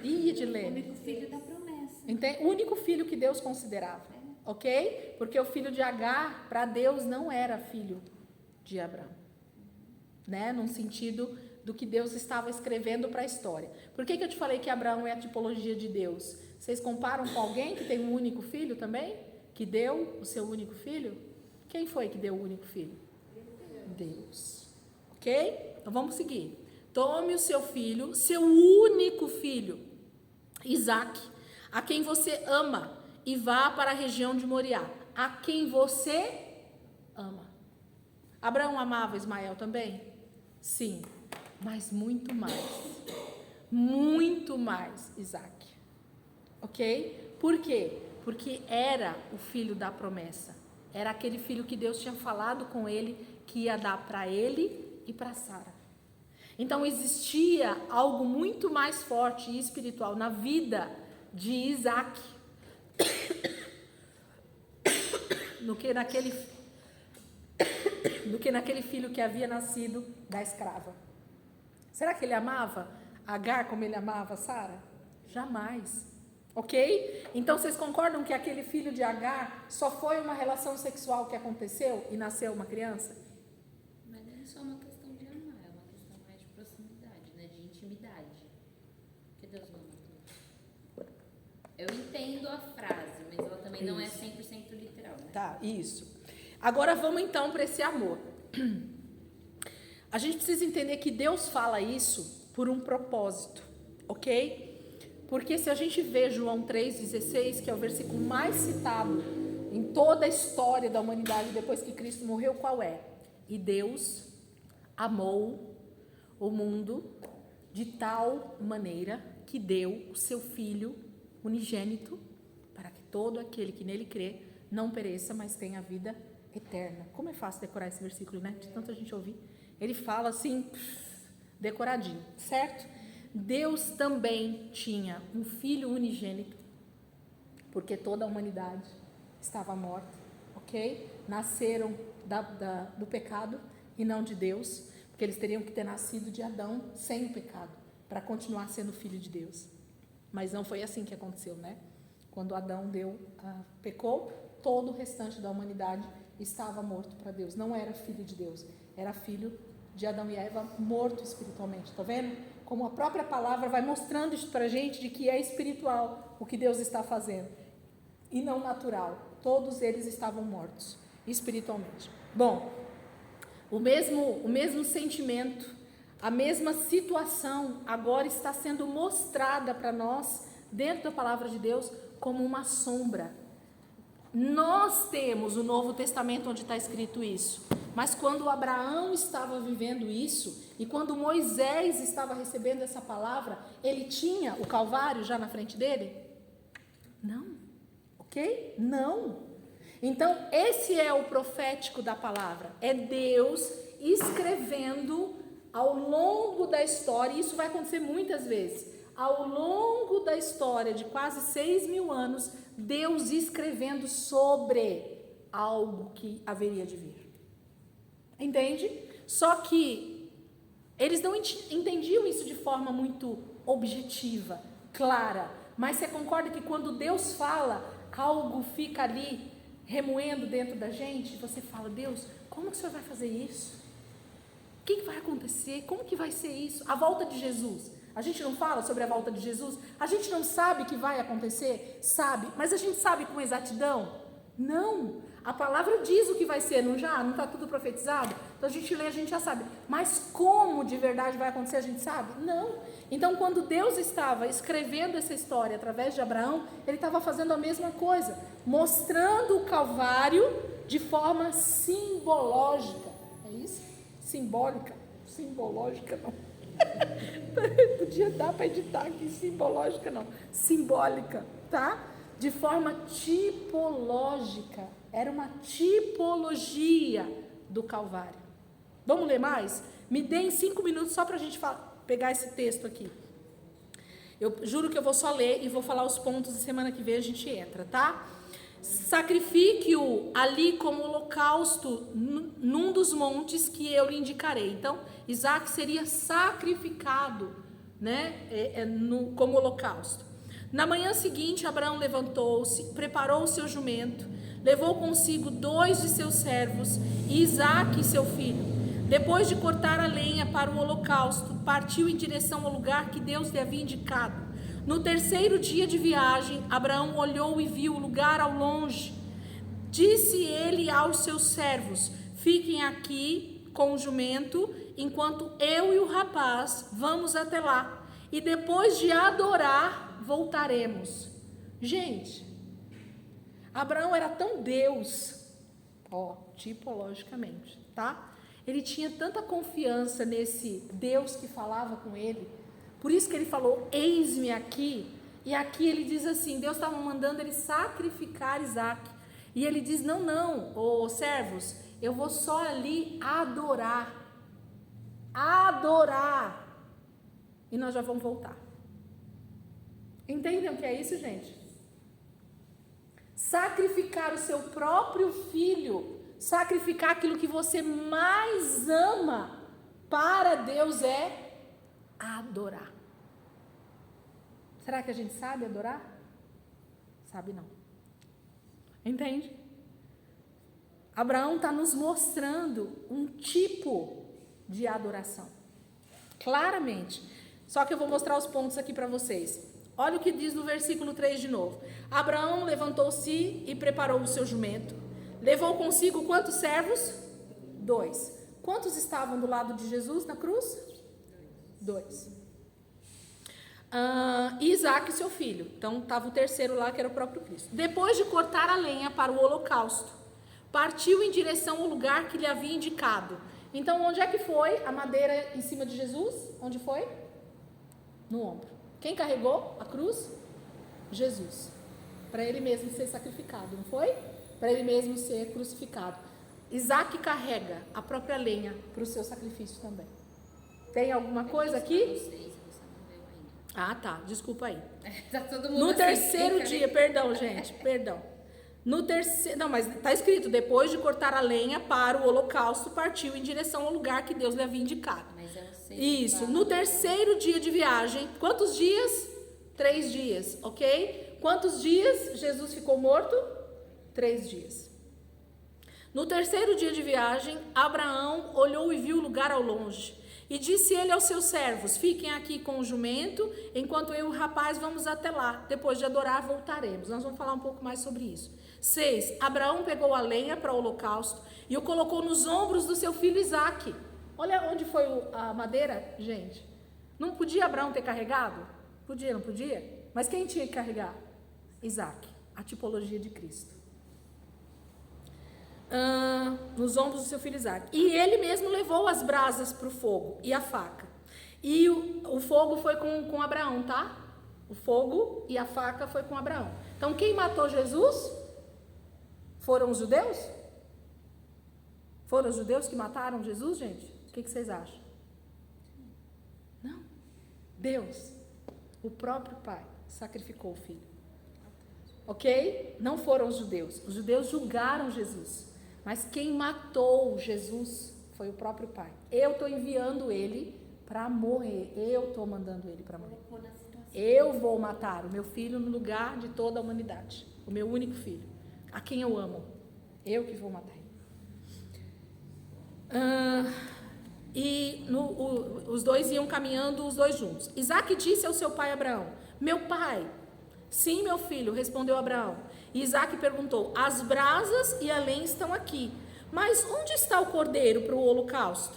O único filho da promessa. O único filho que Deus considerava, ok? Porque o filho de Agar, para Deus, não era filho de Abraão, né? Num sentido do que Deus estava escrevendo para a história. Por que eu te falei que Abraão é a tipologia de Deus? Vocês comparam com alguém que tem um único filho também? Que deu o seu único filho? Quem foi que deu o único filho? Deus. Ok? Então vamos seguir. Tome o seu filho, seu único filho, Isaque, a quem você ama, e vá para a região de Moriá, a quem você ama. Abraão amava Ismael também? Sim, mas muito mais Isaque. Ok? Por quê? Porque era o filho da promessa. Era aquele filho que Deus tinha falado com ele que ia dar para ele e para Sara. Então existia algo muito mais forte e espiritual na vida de Isaque do que naquele filho que havia nascido da escrava. Será que ele amava Agar como ele amava Sara? Jamais. Ok? Então vocês concordam que aquele filho de Agar só foi uma relação sexual que aconteceu e nasceu uma criança? Mas não é só uma questão de amar, é uma questão mais de proximidade, né? De intimidade. Que Deus ama tudo. Eu entendo a frase, mas ela também não é 100% literal, né? Tá, isso. Agora vamos então para esse amor. A gente precisa entender que Deus fala isso por um propósito, ok? Porque se a gente vê João 3,16, que é o versículo mais citado em toda a história da humanidade depois que Cristo morreu, qual é? E Deus amou o mundo de tal maneira que deu o seu Filho unigênito para que todo aquele que nele crê não pereça, mas tenha a vida eterna. Como é fácil decorar esse versículo, né? De tanta gente ouvir. Ele fala assim, decoradinho, certo? Deus também tinha um Filho unigênito, porque toda a humanidade estava morta, ok? Nasceram do pecado e não de Deus, porque eles teriam que ter nascido de Adão sem o pecado, para continuar sendo filho de Deus. Mas não foi assim que aconteceu, né? Quando Adão pecou, todo o restante da humanidade estava morto para Deus. Não era filho de Deus, era filho de Adão e Eva morto espiritualmente. Tá vendo? Como a própria palavra vai mostrando isso para a gente, de que é espiritual o que Deus está fazendo e não natural. Todos eles estavam mortos espiritualmente. Bom, o mesmo sentimento, a mesma situação agora está sendo mostrada para nós dentro da palavra de Deus como uma sombra. Nós temos o Novo Testamento onde está escrito isso, mas quando Abraão estava vivendo isso e quando Moisés estava recebendo essa palavra, ele tinha o Calvário já na frente dele? Não, ok? Não. Então esse é o profético da palavra, é Deus escrevendo ao longo da história, e isso vai acontecer muitas vezes, ao longo da história de quase 6.000 anos, Deus escrevendo sobre algo que haveria de vir. Entende? Só que eles não entendiam isso de forma muito objetiva, clara. Mas você concorda que quando Deus fala, algo fica ali remoendo dentro da gente? Você fala, Deus, como que o Senhor vai fazer isso? O que vai acontecer? Como que vai ser isso? A volta de Jesus. A gente não fala sobre a volta de Jesus? A gente não sabe que vai acontecer? Sabe. Mas a gente sabe com exatidão? Não. A palavra diz o que vai ser, não já? Não está tudo profetizado? Então a gente lê, a gente já sabe. Mas como de verdade vai acontecer, a gente sabe? Não. Então quando Deus estava escrevendo essa história através de Abraão, Ele estava fazendo a mesma coisa. Mostrando o Calvário de forma simbológica. É isso? Simbólica? Simbológica não. Podia dar para editar aqui, simbológica não, simbólica, tá? De forma tipológica, era uma tipologia do Calvário. Vamos ler mais? Me deem 5 minutos só para a gente pegar esse texto aqui. Eu juro que eu vou só ler e vou falar os pontos e semana que vem a gente entra, tá? Sacrifique-o ali como holocausto num dos montes que eu lhe indicarei. Então, Isaque seria sacrificado, né, como holocausto. Na manhã seguinte, Abraão levantou-se, preparou o seu jumento, levou consigo 2 de seus servos e Isaque, seu filho. Depois de cortar a lenha para o holocausto, partiu em direção ao lugar que Deus lhe havia indicado. No 3º dia de viagem, Abraão olhou e viu o lugar ao longe. Disse ele aos seus servos: fiquem aqui com o jumento, enquanto eu e o rapaz vamos até lá. E depois de adorar, voltaremos. Gente, Abraão era tão Deus, tipologicamente, tá? Ele tinha tanta confiança nesse Deus que falava com ele. Por isso que ele falou: eis-me aqui. E aqui ele diz assim, Deus estava mandando ele sacrificar Isaac. E ele diz: não, ô servos, eu vou só ali adorar. Adorar. E nós já vamos voltar. Entendem o que é isso, gente? Sacrificar o seu próprio filho, sacrificar aquilo que você mais ama para Deus é adorar. Será que a gente sabe adorar? Sabe não. Entende? Abraão está nos mostrando um tipo de adoração. Claramente. Só que eu vou mostrar os pontos aqui para vocês. Olha o que diz no versículo 3 de novo. Abraão levantou-se e preparou o seu jumento. Levou consigo quantos servos? 2. Quantos estavam do lado de Jesus na cruz? 2. Isaac, seu filho. Então estava o terceiro lá, que era o próprio Cristo. Depois de cortar a lenha para o holocausto, partiu em direção ao lugar que lhe havia indicado. Então onde é que foi a madeira em cima de Jesus? Onde foi? No ombro. Quem carregou a cruz? Jesus. Para ele mesmo ser sacrificado, não foi? Para ele mesmo ser crucificado. Isaac carrega a própria lenha para o seu sacrifício também. Tem alguma coisa aqui? Ah, tá. Desculpa aí. Tá todo mundo no assim, terceiro dia, perdão, gente, perdão. No terceiro, não, mas está escrito: depois de cortar a lenha para o holocausto, partiu em direção ao lugar que Deus lhe havia indicado. Mas é o Isso. No terceiro dia de viagem, quantos dias? 3 dias, ok? Quantos dias Jesus ficou morto? 3 dias. No terceiro dia de viagem, Abraão olhou e viu o lugar ao longe. E disse ele aos seus servos: fiquem aqui com o jumento, enquanto eu e o rapaz vamos até lá. Depois de adorar, voltaremos. Nós vamos falar um pouco mais sobre isso. 6. Abraão pegou a lenha para o holocausto e o colocou nos ombros do seu filho Isaque. Olha onde foi a madeira, gente. Não podia Abraão ter carregado? Podia, não podia? Mas quem tinha que carregar? Isaque, a tipologia de Cristo. Nos ombros do seu filho Isaac. E ele mesmo levou as brasas para o fogo e a faca. E o fogo foi com Abraão, tá? O fogo e a faca foi com Abraão. Então quem matou Jesus? Foram os judeus? Foram os judeus que mataram Jesus, gente? O que vocês acham? Não. Deus, o próprio Pai, sacrificou o Filho. Ok? Não foram os judeus. Os judeus julgaram Jesus. Mas quem matou Jesus foi o próprio Pai. Eu estou enviando ele para morrer. Eu estou mandando ele para morrer. Eu vou matar o meu filho no lugar de toda a humanidade. O meu único filho. A quem eu amo. Eu que vou matar ele. Os dois iam caminhando, os dois juntos. Isaac disse ao seu pai Abraão: meu pai. Sim, meu filho, respondeu Abraão. E Isaac perguntou: as brasas e a lenha estão aqui, mas onde está o cordeiro para o holocausto?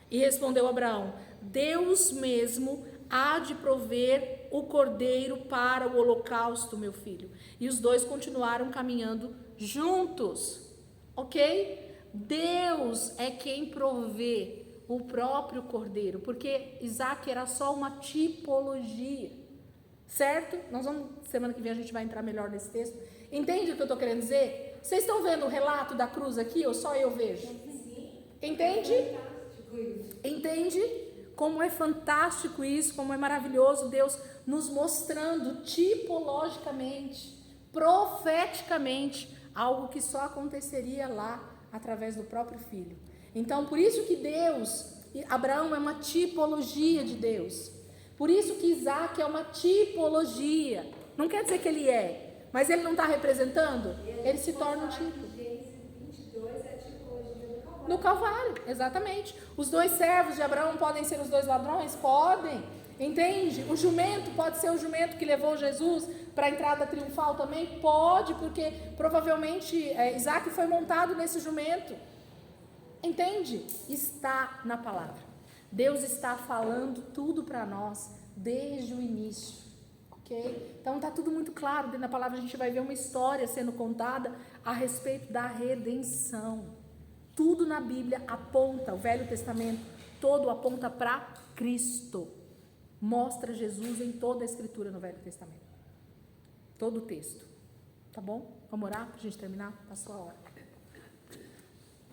E respondeu Abraão: Deus mesmo há de prover o cordeiro para o holocausto, meu filho. E os dois continuaram caminhando juntos, ok? Deus é quem provê o próprio cordeiro, porque Isaac era só uma tipologia, certo? Nós vamos, semana que vem a gente vai entrar melhor nesse texto. Entende o que eu estou querendo dizer? Vocês estão vendo o relato da cruz aqui ou só eu vejo? Entende? Entende? Como é fantástico isso, como é maravilhoso Deus nos mostrando tipologicamente, profeticamente, algo que só aconteceria lá através do próprio Filho. Então, por isso que Abraão é uma tipologia de Deus. Por isso que Isaac é uma tipologia. Não quer dizer que ele é, mas ele não está representando? Ele se torna um tipo. No Calvário, exatamente. Os dois servos de Abraão podem ser os dois ladrões? Podem. Entende? O jumento pode ser o jumento que levou Jesus para a entrada triunfal também? Pode, porque provavelmente Isaac foi montado nesse jumento. Entende? Está na palavra. Deus está falando tudo para nós desde o início. Ok? Então está tudo muito claro. Dentro da palavra a gente vai ver uma história sendo contada a respeito da redenção. Tudo na Bíblia aponta, o Velho Testamento todo aponta para Cristo. Mostra Jesus em toda a Escritura no Velho Testamento. Todo o texto. Tá bom? Vamos orar para a gente terminar? Passou a hora.